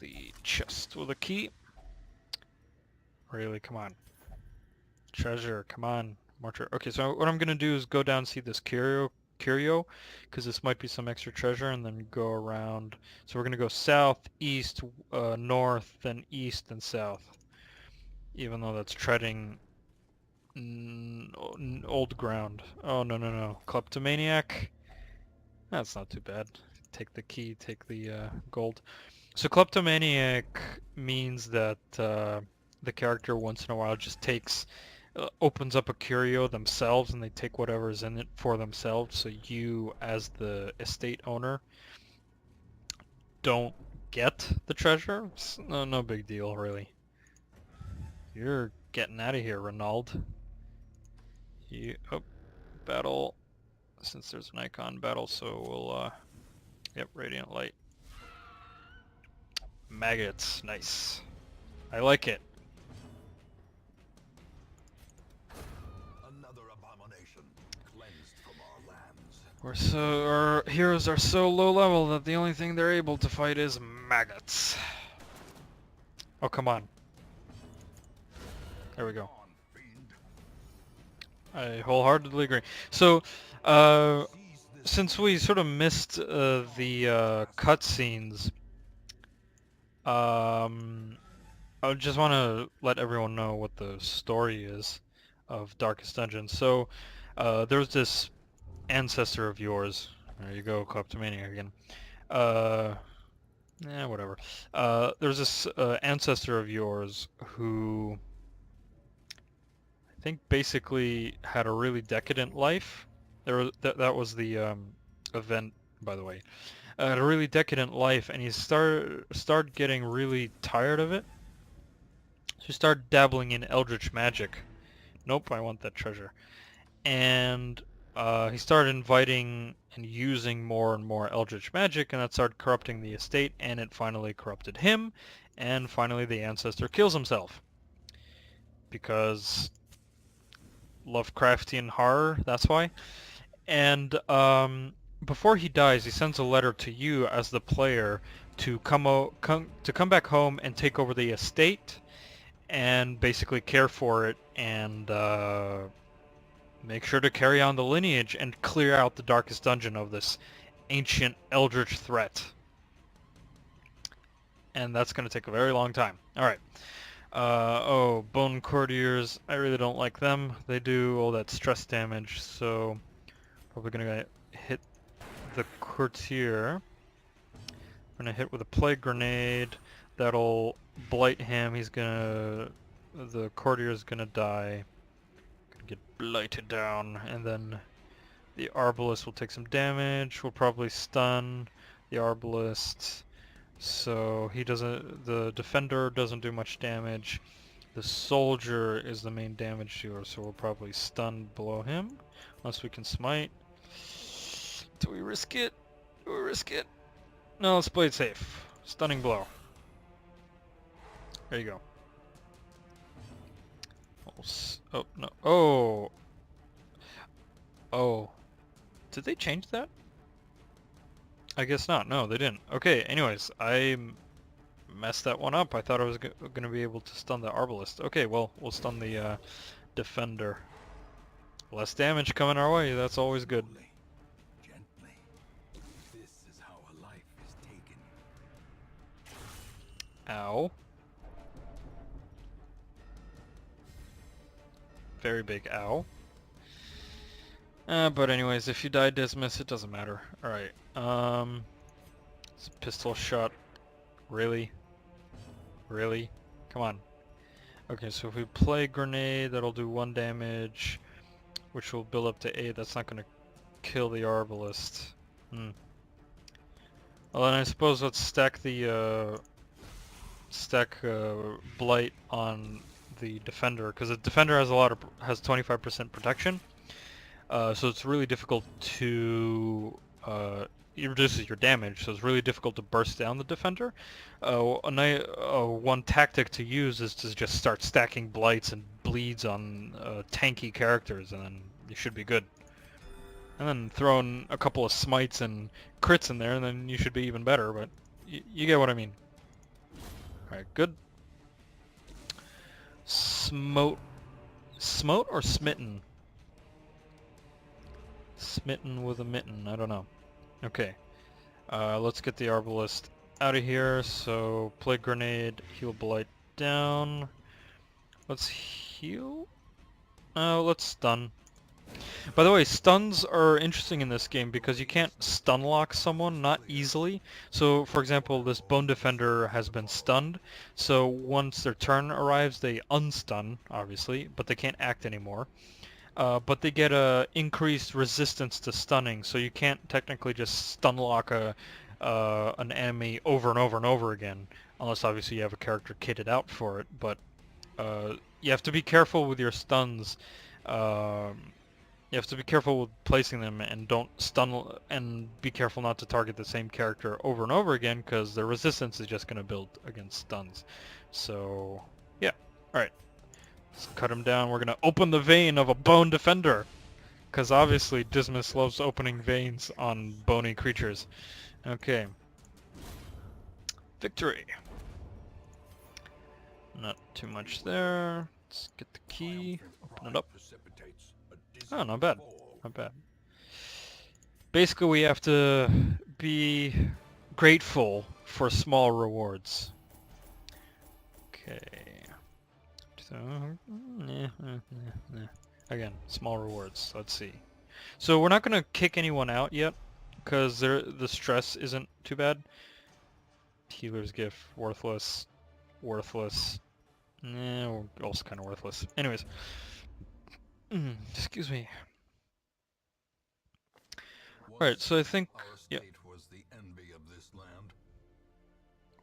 the chest with a key. Really, come on. Treasure, come on. More treasure. Okay, so what I'm gonna do is go down and see this curio, because this might be some extra treasure, and then go around. So we're gonna go south, east, north, then east and south. Even though that's treading old ground. Oh, no. Kleptomaniac. That's not too bad. Take the key, take the gold. So kleptomaniac means that the character once in a while just opens up a curio themselves, and they take whatever's in it for themselves. So you, as the estate owner, don't get the treasure. No big deal, really. You're getting out of here, Renaud. Battle. Since there's an icon, battle, so we'll, yep, Radiant Light. Maggots, nice. I like it. Another abomination cleansed from our lands. Our heroes are so low level that the only thing they're able to fight is maggots. Oh, come on. There we go. I wholeheartedly agree. So, since we sort of missed the cutscenes, I just want to let everyone know what the story is of Darkest Dungeon. So, there's this ancestor of yours. There you go, Kleptomaniac again. Whatever. There's this ancestor of yours who I think basically had a really decadent life. That was the event, by the way. Had a really decadent life, and he started getting really tired of it. So he started dabbling in eldritch magic. Nope, I want that treasure. And he started inviting and using more and more eldritch magic, and that started corrupting the estate, and it finally corrupted him, and finally the ancestor kills himself. Because Lovecraftian horror, that's why. And before he dies, he sends a letter to you as the player to come back home and take over the estate and basically care for it and make sure to carry on the lineage and clear out the darkest dungeon of this ancient eldritch threat. And that's going to take a very long time. Alright. Oh, Bone Courtiers. I really don't like them. They do all that stress damage, so probably going to hit the Courtier. I'm going to hit with a Plague Grenade. That'll blight him. He's going to... The Courtier's going to die. Gonna get blighted down, and then the Arbalest will take some damage. We'll probably stun the Arbalest. So he doesn't, the defender doesn't do much damage. The soldier is the main damage dealer, so we'll probably stun below him, unless we can smite. Do we risk it? Do we risk it? No, let's play it safe. Stunning blow. There you go. Oh, no. Oh! Oh. Did they change that? I guess not. No, they didn't. Okay, anyways, I messed that one up. I thought I was going to be able to stun the Arbalest. Okay, well, we'll stun the defender. Less damage coming our way. That's always good. Gently. This is how a life is taken. Ow. Very big ow. But anyways, if you die Dismiss, it doesn't matter. Alright, it's a pistol shot. Really? Really? Come on. Okay, so if we play Grenade, that'll do 1 damage, which will build up to 8. That's not gonna kill the Arbalest. Well, then I suppose let's stack the, Blight on the Defender, because the Defender has has 25% protection. So it's really difficult to, it reduces your damage, so it's really difficult to burst down the defender. One tactic to use is to just start stacking blights and bleeds on tanky characters, and then you should be good. And then throw in a couple of smites and crits in there, and then you should be even better, but you get what I mean. Alright, good. Smote or smitten? Smitten with a mitten, I don't know. Okay, let's get the Arbalest out of here. So, Plague Grenade, heal Blight down. Let's heal? Let's stun. By the way, stuns are interesting in this game because you can't stun lock someone, not easily. So, for example, this Bone Defender has been stunned, so once their turn arrives, they unstun, obviously, but they can't act anymore. But they get a increased resistance to stunning, so you can't technically just stun lock an enemy over and over and over again, unless obviously you have a character kitted out for it. But you have to be careful with your stuns. You have to be careful with placing them, and don't stun, and be careful not to target the same character over and over again, because their resistance is just going to build against stuns. So, yeah. Alright. Let's cut him down. We're going to open the vein of a Bone Defender, because obviously Dismas loves opening veins on bony creatures. Okay. Victory. Not too much there. Let's get the key. Open it up. Oh, not bad. Not bad. Basically, we have to be grateful for small rewards. Okay. So, again, small rewards. Let's see. So we're not going to kick anyone out yet, because the stress isn't too bad. Healer's Gift, worthless. Worthless. Also kind of worthless. Anyways. Excuse me. Alright, so I think... yeah.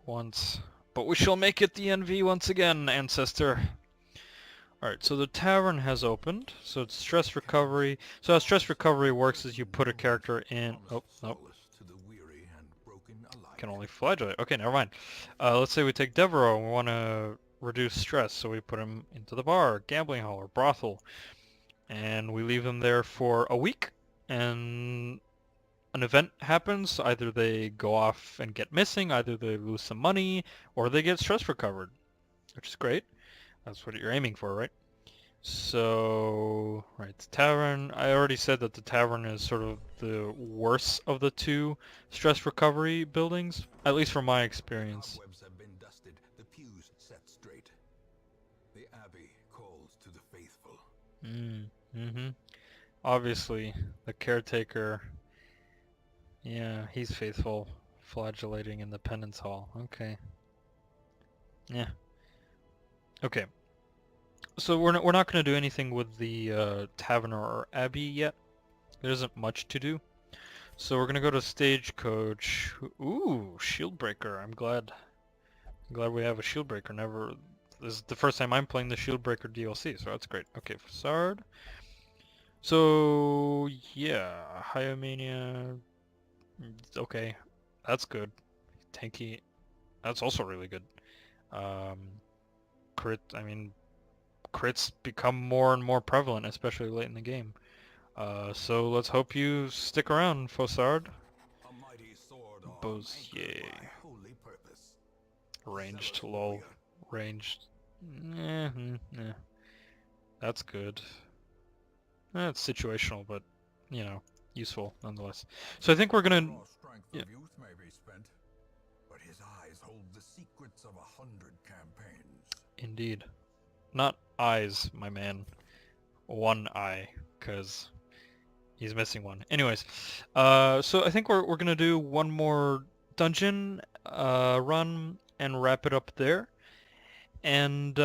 Once. But we shall make it the envy once again, ancestor. Alright, so the tavern has opened. So it's stress recovery. So how stress recovery works is you put a character in... Oh, nope. Can only flagellate. Okay, never mind. Let's say we take Devereaux and we want to reduce stress. So we put him into the bar, gambling hall, or brothel. And we leave them there for a week. And an event happens. Either they go off and get missing, either they lose some money, or they get stress recovered. Which is great. That's what you're aiming for, right? So, right, the tavern. I already said that the tavern is sort of the worst of the two stress recovery buildings, at least from my The experience. cobwebs have been dusted, the pews set straight. The abbey calls to the faithful. Mm-hmm. Obviously, the caretaker, yeah, he's faithful, flagellating in the penance hall. Okay. Yeah. Okay. So we're not going to do anything with the tavern or abbey yet. There isn't much to do. So we're gonna go to Stagecoach. Ooh, Shieldbreaker. I'm glad we have a Shieldbreaker. Never. This is the first time I'm playing the Shieldbreaker DLC, so that's great. Okay, Facade. So yeah, Hyomania. Okay, that's good. Tanky. That's also really good. Um, crit. I mean, crits become more and more prevalent, especially late in the game. So let's hope you stick around, Fossard. A mighty sword arm anchored Bosier. by holy purpose. A Ranged, zealous lol. warrior. Ranged. That's good. It's situational, but, you know, useful nonetheless. So I think we're The gonna... raw strength Yeah, of youth may be spent, but his eyes hold the secrets of 100 campaigns. indeed. Not eyes, my man. One eye, because he's missing one. Anyways, so I think we're gonna do one more dungeon run and wrap it up there. And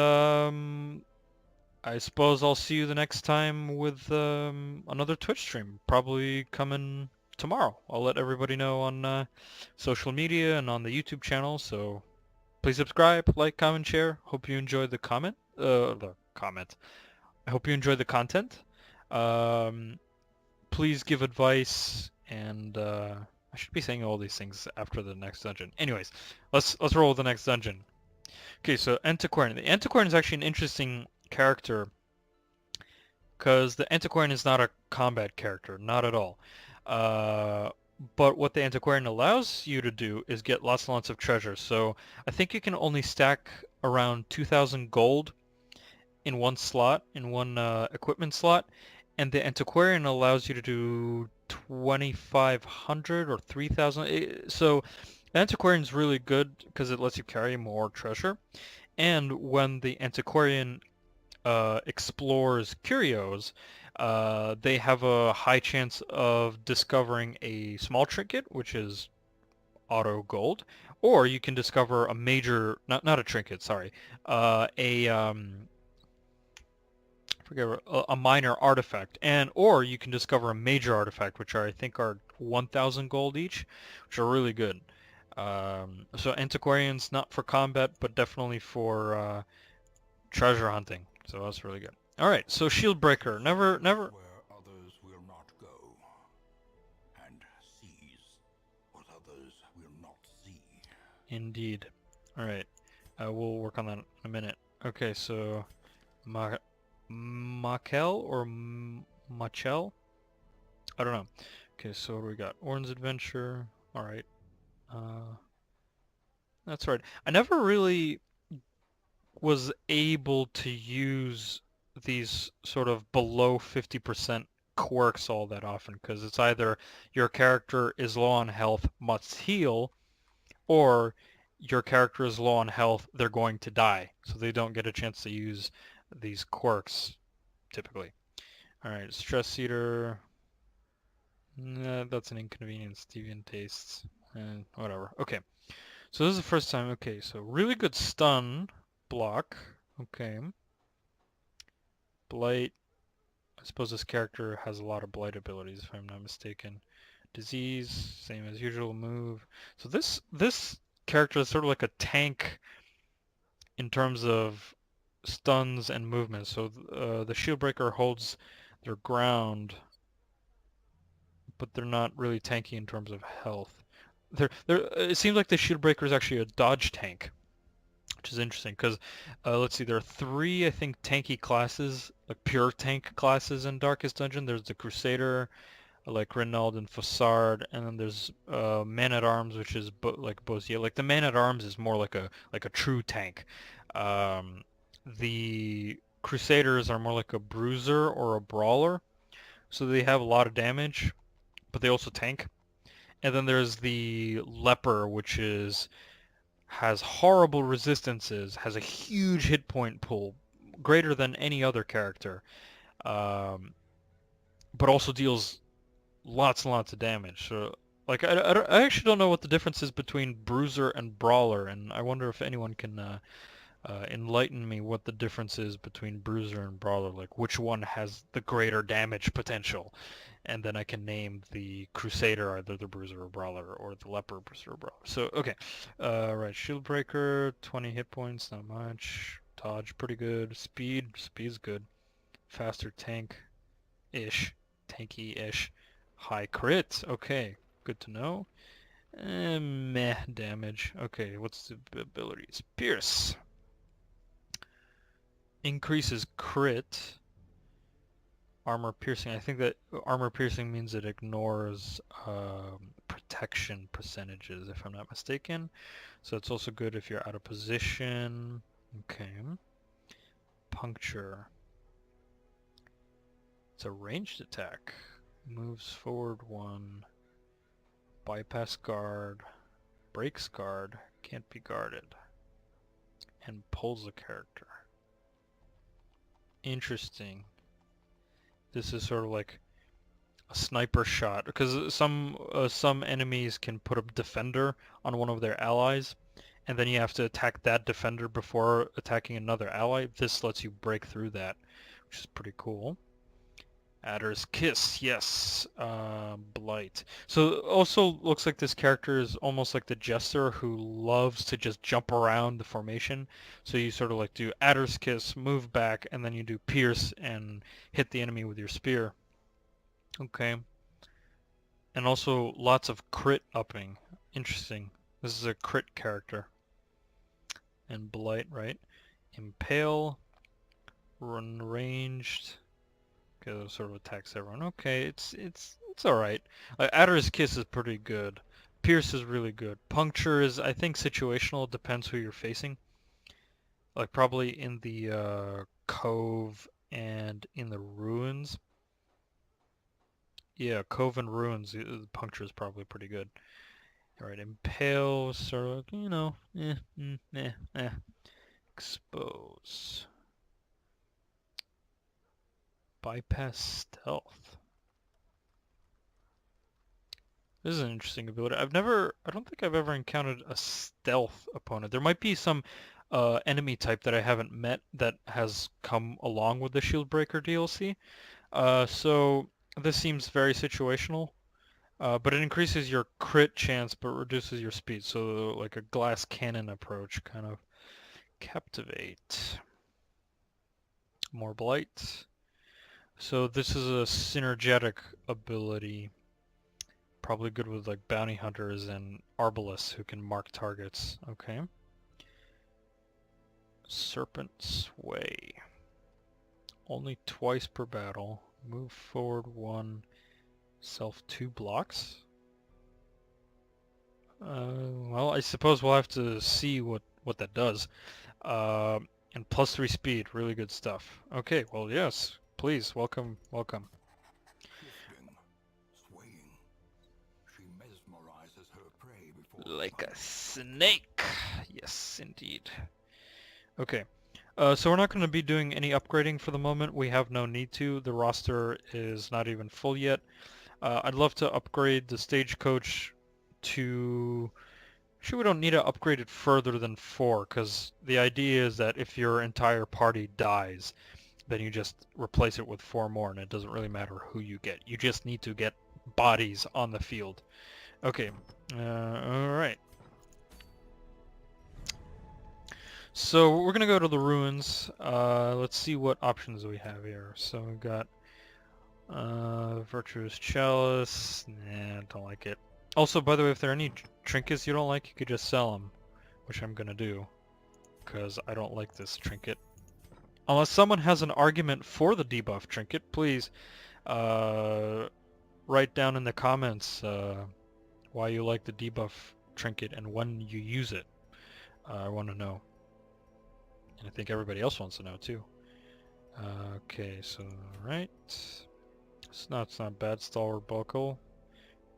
I suppose I'll see you the next time with another Twitch stream, probably coming tomorrow. I'll let everybody know on social media and on the YouTube channel, so please subscribe, like, comment, share. Hope you enjoyed the comment. I hope you enjoyed the content. Um, please give advice, and I should be saying all these things after the next dungeon. Anyways, let's roll with the next dungeon. Okay, so Antiquarian. The Antiquarian is actually an interesting character because the Antiquarian is not a combat character, not at all. Uh, but what the Antiquarian allows you to do is get lots and lots of treasure. So I think you can only stack around 2,000 gold in one slot, in one equipment slot, and the Antiquarian allows you to do 2,500 or 3,000. So the Antiquarian is really good because it lets you carry more treasure. And when the Antiquarian explores curios, they have a high chance of discovering a small trinket, which is auto gold, or you can discover a major, not a trinket, sorry, I forget, a minor artifact, and or you can discover a major artifact, which I think are 1,000 gold each, which are really good. So Antiquarian's not for combat, but definitely for treasure hunting. So that's really good. All right, so Shieldbreaker. Never. Where others will not go, and sees what others will not see. Indeed. All right, we'll work on that in a minute. Okay, so Ma Makel or Machel? I don't know. Okay, so what do we got? Orin's Adventure. All right. Uh, that's right. I never really was able to use these sort of below 50% quirks all that often because it's either your character is low on health, must heal, or your character is low on health, they're going to die. So they don't get a chance to use these quirks typically. Alright, Stress Eater. Nah, that's an inconvenience. Deviant Tastes. And whatever. Okay. So this is the first time. Okay, so really good stun block. Okay. Blight. I suppose this character has a lot of blight abilities, if I'm not mistaken. Disease, same as usual move. So this character is sort of like a tank in terms of stuns and movement. So the Shieldbreaker holds their ground, but they're not really tanky in terms of health. It seems like the Shieldbreaker is actually a dodge tank, which is interesting because let's see, there are three, I think, tanky classes, like pure tank classes in Darkest Dungeon. There's the Crusader, like Renaud and Fossard, and then there's Man-at-Arms, which is like Bosier. Like the Man-at-Arms is more like a true tank. Um, the Crusaders are more like a bruiser or a brawler, so they have a lot of damage, but they also tank. And then there's the Leper, which has horrible resistances, has a huge hit point pool, greater than any other character, um, but also deals lots and lots of damage. So, like, I actually don't know what the difference is between Bruiser and Brawler, and I wonder if anyone can enlighten me what the difference is between Bruiser and Brawler, like which one has the greater damage potential. And then I can name the Crusader either the Bruiser or Brawler, or the Leper, Bruiser or Brawler. So, okay. Right, Shield Breaker, 20 hit points, not much. Dodge, pretty good. Speed's good. Faster tank-ish. Tanky-ish. High crit, okay. Good to know. Meh damage. Okay, what's the abilities? Pierce. Increases crit. Armor piercing. I think that armor piercing means it ignores protection percentages, if I'm not mistaken. So it's also good if you're out of position. Okay. Puncture. It's a ranged attack. Moves forward 1. Bypass guard. Breaks guard. Can't be guarded. And pulls a character. Interesting. This is sort of like a sniper shot, because some enemies can put a defender on one of their allies, and then you have to attack that defender before attacking another ally. This lets you break through that, which is pretty cool. Adder's Kiss, yes. Blight. So also looks like this character is almost like the Jester, who loves to just jump around the formation. So you sort of like do Adder's Kiss, move back, and then you do Pierce and hit the enemy with your spear. Okay. And also lots of crit upping. Interesting. This is a crit character. And Blight, right? Impale. Run ranged. Okay, that sort of attacks everyone. Okay, it's alright. Adder's Kiss is pretty good. Pierce is really good. Puncture is, I think, situational. It depends who you're facing. Like probably in the Cove and in the Ruins. Yeah, Cove and Ruins, the Puncture is probably pretty good. Alright, Impale, sort of, you know, Expose. Bypass Stealth. This is an interesting ability. I don't think I've ever encountered a stealth opponent. There might be some enemy type that I haven't met that has come along with the Shield Breaker DLC. So this seems very situational. But it increases your crit chance but reduces your speed. So like a glass cannon approach, kind of. Captivate. More Blight. So this is a synergetic ability. Probably good with like bounty hunters and arbalists who can mark targets. Okay. Serpent Sway. Only twice per battle. Move forward 1. Self 2 blocks. Well, I suppose we'll have to see what that does. And plus 3 speed. Really good stuff. Okay, well, yes. Please, welcome. Shifting, swaying. She mesmerizes her prey before Like a punch. snake. Yes, indeed. Okay. So we're not going to be doing any upgrading for the moment. We have no need to. The roster is not even full yet. I'd love to upgrade the stagecoach to... Actually, we don't need to upgrade it further than 4, because the idea is that if your entire party dies, then you just replace it with 4 more, and it doesn't really matter who you get. You just need to get bodies on the field. Okay. Alright. So we're gonna go to the ruins. Let's see what options we have here. So we've got Virtuous Chalice. Nah, don't like it. Also, by the way, if there are any trinkets you don't like, you could just sell them, which I'm gonna do, because I don't like this trinket. Unless someone has an argument for the debuff trinket, please write down in the comments why you like the debuff trinket and when you use it. I want to know. And I think everybody else wants to know too. Okay, so right. It's not bad. Stalwart buckle.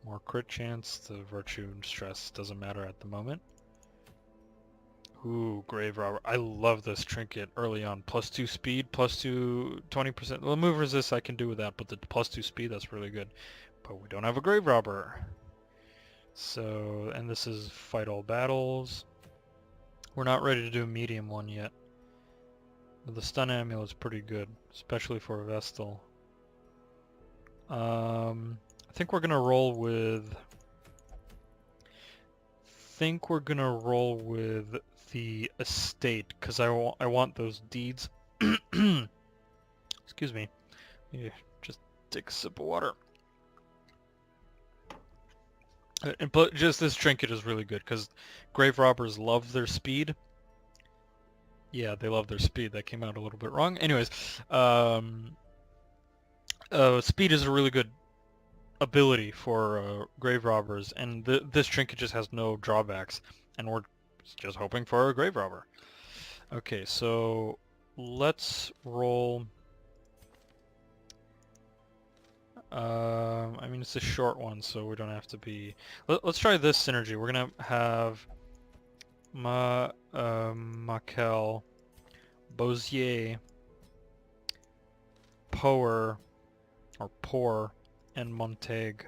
More crit chance. The virtue and stress doesn't matter at the moment. Ooh, Grave Robber. I love this trinket early on. +2 speed, +2 20%. The move resist I can do with that, but the +2 speed, that's really good. But we don't have a Grave Robber. So, and this is fight all battles. We're not ready to do a medium one yet. But the stun amulet's pretty good, especially for a Vestal. I think we're gonna roll with... the estate, because I want those deeds. Excuse me. Yeah, just take a sip of water. But just this trinket is really good, because grave robbers love their speed. Yeah, they love their speed. That came out a little bit wrong. Anyways, speed is a really good ability for grave robbers, and this trinket just has no drawbacks, and we're just hoping for a grave robber. Okay, so let's roll. I mean, it's a short one, so we don't have to be... Let's try this synergy. We're gonna have Makel, Bozier, Poer, or Poor, and Montag,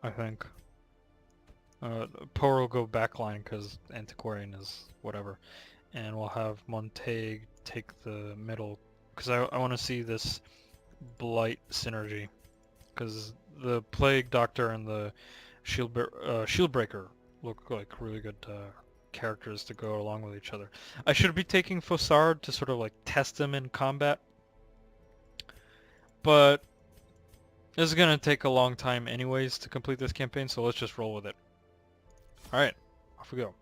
I think. Poer will go backline because Antiquarian is whatever. And we'll have Montag take the middle, because I want to see this Blight synergy. Because the Plague Doctor and the Shieldbreaker look like really good characters to go along with each other. I should be taking Fossard to sort of like test them in combat, but this is gonna take a long time anyways to complete this campaign, so let's just roll with it. Alright, off we go.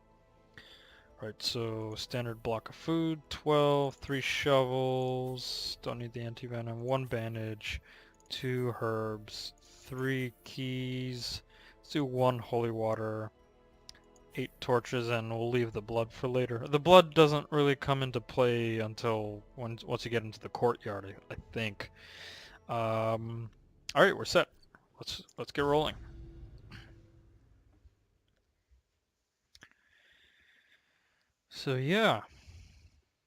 Alright, so standard block of food, 12, 3 shovels, don't need the anti-venom, 1 bandage, 2 herbs, 3 keys, let's do 1 holy water, 8 torches, and we'll leave the blood for later. The blood doesn't really come into play until once you get into the courtyard, I think. Alright, we're set. Let's get rolling. So yeah.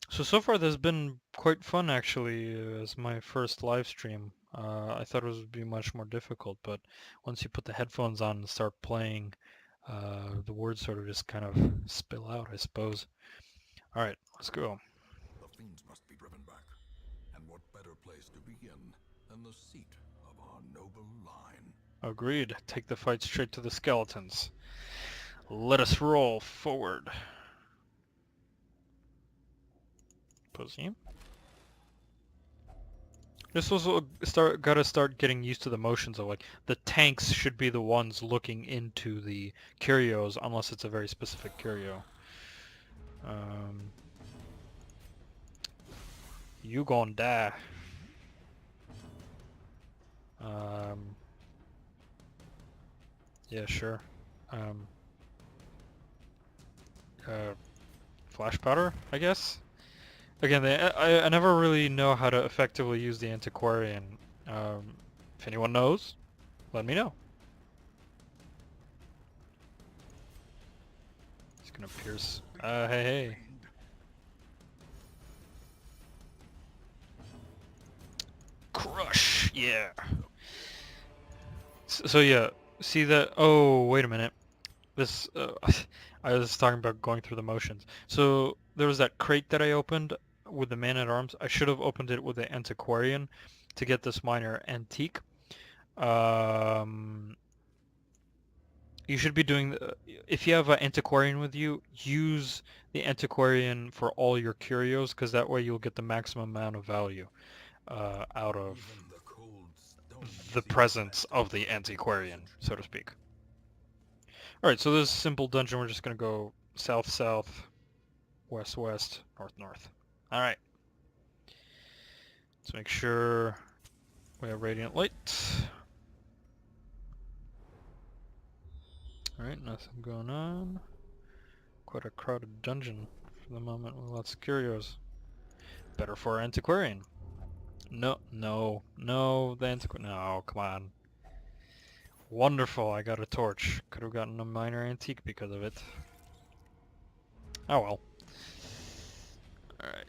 So far this has been quite fun actually as my first live stream. I thought it would be much more difficult, but once you put the headphones on and start playing, the words sort of just kind of spill out, I suppose. Alright, let's go. The fiends must be driven back. And what better place to begin than the seat of our noble line? Agreed. Take the fight straight to the skeletons. Let us roll forward. Pussy. This was gotta start getting used to the motions of like the tanks should be the ones looking into the curios unless it's a very specific curio. You gon' die. Yeah, sure. Flash powder, I guess. Again, I never really know how to effectively use the antiquarian. If anyone knows, let me know. He's gonna pierce. Hey, hey. Crush, yeah. So yeah, see that? Oh, wait a minute. This, I was talking about going through the motions. So there was that crate that I opened with the man-at-arms. I should have opened it with the antiquarian to get this minor antique. You should be doing, if you have an antiquarian with you, use the antiquarian for all your curios, because that way you'll get the maximum amount of value out of the presence of the antiquarian, so to speak. Alright, so this simple dungeon, we're just going to go south-south, west-west, north-north. Alright. Let's make sure we have radiant light. Alright, nothing going on. Quite a crowded dungeon for the moment with lots of curios. Better for our antiquarian. No, no, no, the antiquarian. No, come on. Wonderful, I got a torch. Could have gotten a minor antique because of it. Oh well. Alright.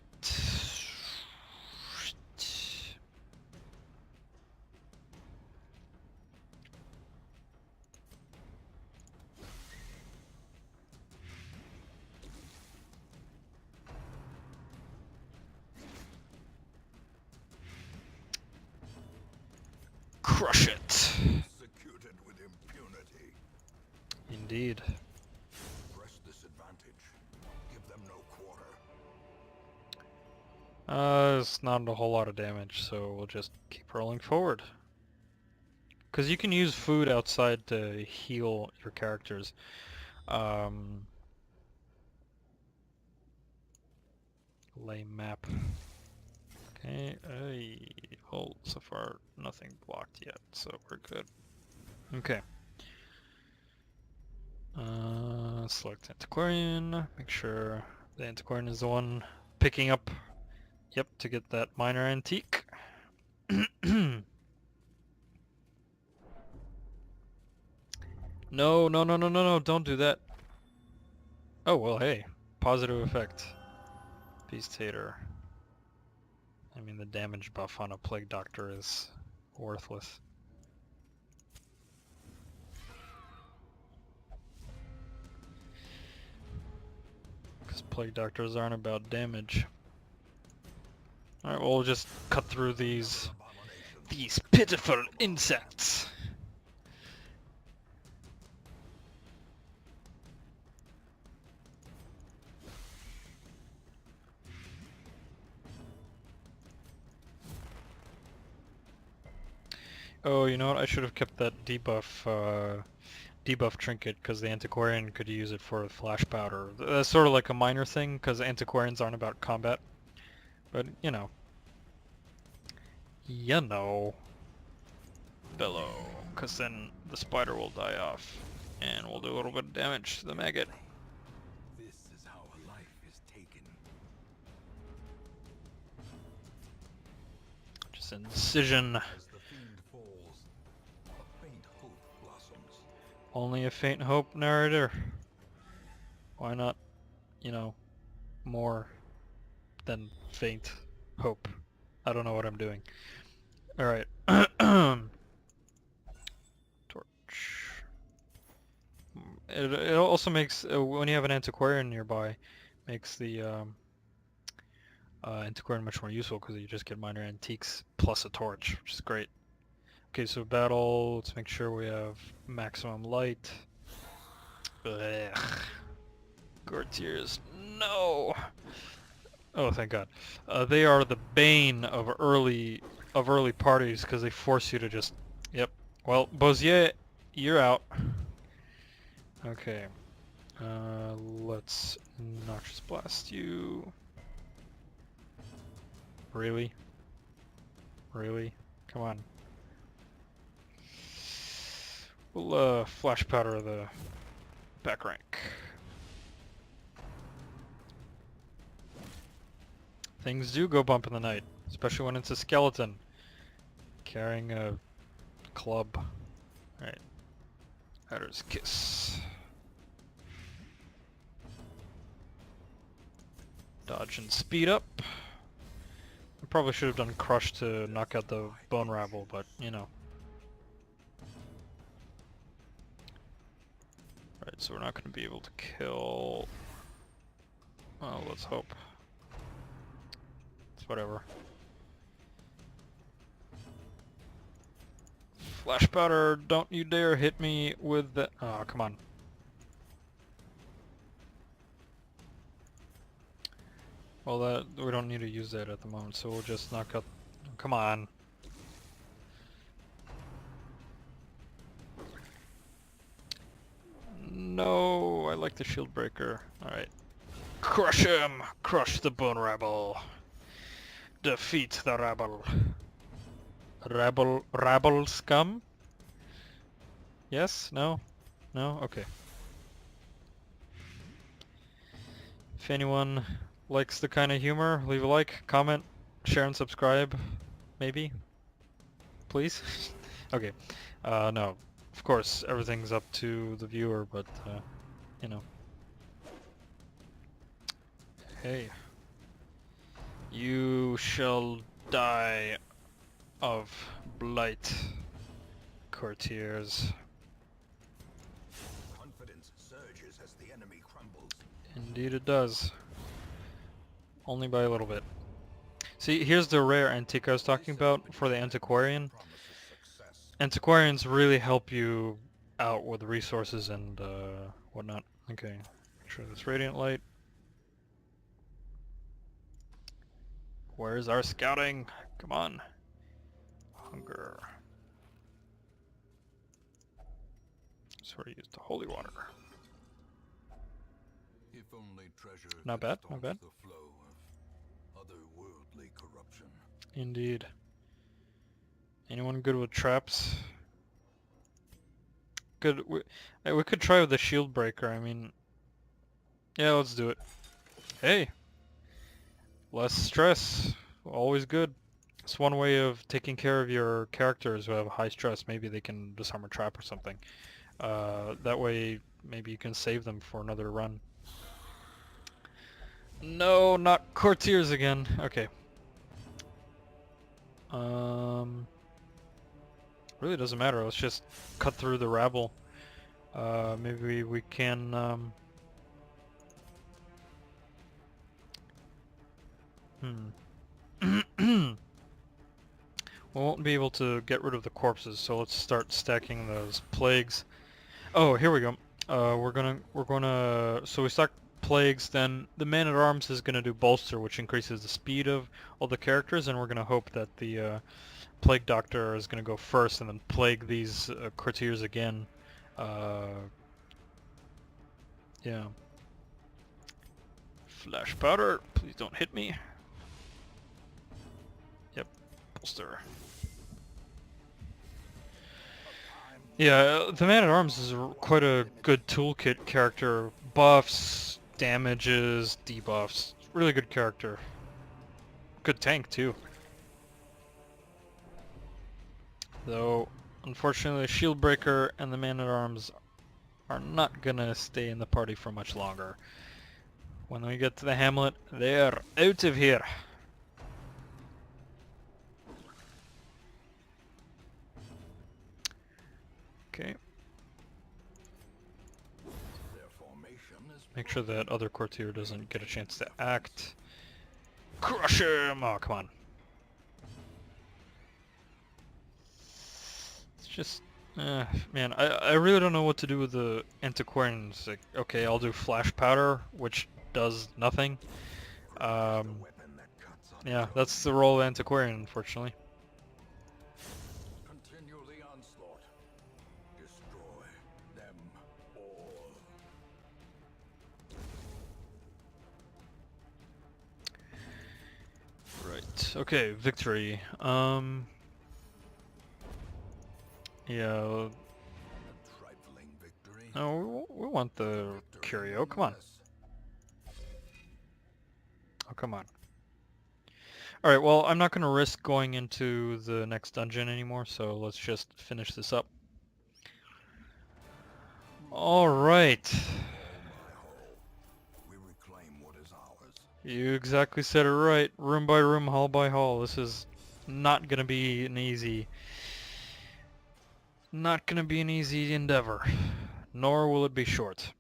Crush it! Executed with impunity. Indeed. Press this advantage. Give them no quarter. It's not a whole lot of damage, so we'll just keep rolling forward. Because you can use food outside to heal your characters. Lay map. Okay, well, so far nothing blocked yet, so we're good. Okay. Select Antiquarian, make sure the Antiquarian is the one picking up, yep, to get that minor antique. No, no, no, no, no, no, don't do that. Oh, well, hey, positive effect. Beast Hater. I mean, the damage buff on a Plague Doctor is worthless. Because Plague Doctors aren't about damage. Alright, well, we'll just cut through these pitiful insects. Oh, you know what? I should have kept that debuff trinket because the Antiquarian could use it for flash powder. That's sort of like a minor thing because Antiquarians aren't about combat. But, you know. Bellow. Because then the spider will die off. And we'll do a little bit of damage to the maggot. This is how a life is taken. Just incision. As the fiend falls, a faint hope blossoms. Only a faint hope, narrator. Why not, you know, more than faint hope? I don't know what I'm doing. Alright. Torch. It also makes, when you have an antiquarian nearby, makes the antiquarian much more useful because you just get minor antiques plus a torch, which is great. Okay, so battle, let's make sure we have maximum light. Ugh. Courtiers, no! Oh, thank God. They are the bane of early parties because they force you to just... Yep. Well, Bozier, you're out. Okay. Let's Noxious Blast you. Really? Really? Come on. We'll, Flash Powder the back rank. Things do go bump in the night, especially when it's a skeleton carrying a club. Alright. Adder's Kiss. Dodge and speed up. I probably should have done Crush to knock out the Bone Rabble, but, you know. Right, so we're not going to be able to kill... Well, let's hope. It's whatever. Flash Powder, don't you dare hit me with the... Oh, come on. Well, that we don't need to use that at the moment, so we'll just knock out... Come on. No, I like the shield breaker. Alright. Crush him! Crush the Bone Rabble. Defeat the rabble. Rabble scum? Yes? No? No? Okay. If anyone likes the kind of humor, leave a like, comment, share, and subscribe. Maybe, please. Okay. No, of course everything's up to the viewer, but you know. Hey, you shall die of blight, courtiers. Confidence surges as the enemy crumbles. Indeed it does. Only by a little bit. See, here's the rare antique I was talking about for the antiquarian. Promises success. Antiquarians really help you out with resources and whatnot. Okay, try this radiant light. Where's our scouting? Come on. Hunger. So we use the holy water. If only treasure Not could bad, staunch not bad. the flow of otherworldly corruption. Indeed. Anyone good with traps? Good. We could try with the shield breaker. I mean, yeah, let's do it. Hey, less stress. Always good. It's one way of taking care of your characters who have high stress. Maybe they can disarm a trap or something. That way, maybe you can save them for another run. No, not courtiers again. Okay. Really doesn't matter. Let's just cut through the rabble. Maybe we can. We won't be able to get rid of the corpses, so let's start stacking those plagues. Oh, here we go. So we stack plagues, then the man-at-arms is gonna do bolster, which increases the speed of all the characters, and we're gonna hope that the plague doctor is gonna go first, and then plague these courtiers again. Yeah. Flash powder, please don't hit me. Yep, bolster. Yeah, the man-at-arms is quite a good toolkit character. Buffs, damages, debuffs. Really good character. Good tank, too. Though, unfortunately, the shield breaker and the man-at-arms are not gonna stay in the party for much longer. When we get to the hamlet, they're out of here. Okay. Their formation is Make sure that other courtier doesn't get a chance to act. Crush him! Oh, come on. It's just... man, I really don't know what to do with the antiquarians. Like, okay, I'll do flash powder, which does nothing. the weapon that cuts on Yeah, that's the role of antiquarian, unfortunately. Continue the onslaught. Destroy them all. Right. Okay, victory. Yeah. A trifling victory. No, we want the curio. Come on. Oh, come on. Alright, well, I'm not going to risk going into the next dungeon anymore, so let's just finish this up. Alright. We reclaim what is ours. You exactly said it right. Room by room, hall by hall. This is not going to be an easy... Not going to be an easy endeavor. Nor will it be short.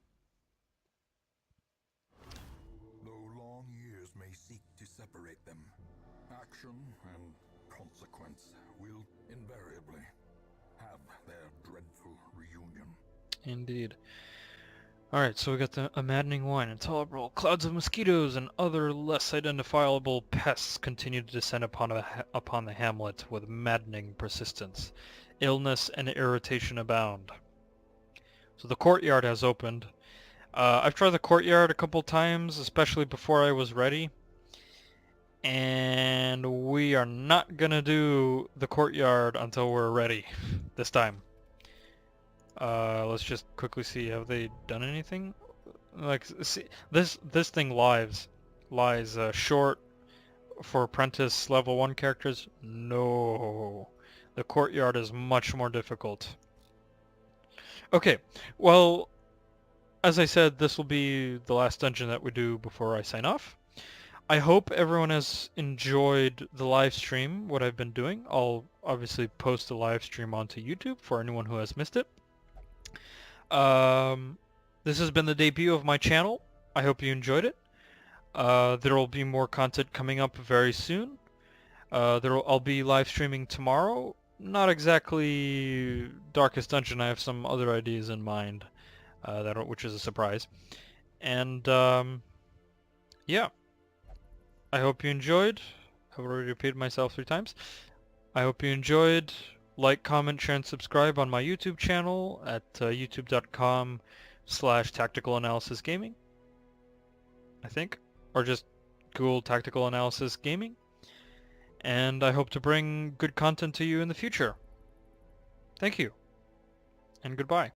Though long years may seek to separate them, action and consequence will invariably have their dreadful reunion. Indeed. Alright, so we got a maddening wine, intolerable. Clouds of mosquitoes and other less identifiable pests continue to descend upon the hamlet with maddening persistence. Illness and irritation abound. So the courtyard has opened. I've tried the courtyard a couple times, especially before I was ready. And we are not gonna do the courtyard until we're ready this time. Let's just quickly see, have they done anything? Like, see, this thing lives. lies short for apprentice level 1 characters. No. The courtyard is much more difficult. Okay, well, as I said, this will be the last dungeon that we do before I sign off. I hope everyone has enjoyed the live stream, what I've been doing. I'll obviously post the live stream onto YouTube for anyone who has missed it. This has been the debut of my channel. I hope you enjoyed it. There will be more content coming up very soon. I'll be live streaming tomorrow. Not exactly Darkest Dungeon. I have some other ideas in mind, which is a surprise. And yeah, I hope you enjoyed. I've already repeated myself 3 times. I hope you enjoyed. Like, comment, share, and subscribe on my YouTube channel at youtube.com/tacticalAnalysisGaming, I think. Or just Google Tactical Analysis Gaming. And I hope to bring good content to you in the future. Thank you, and goodbye.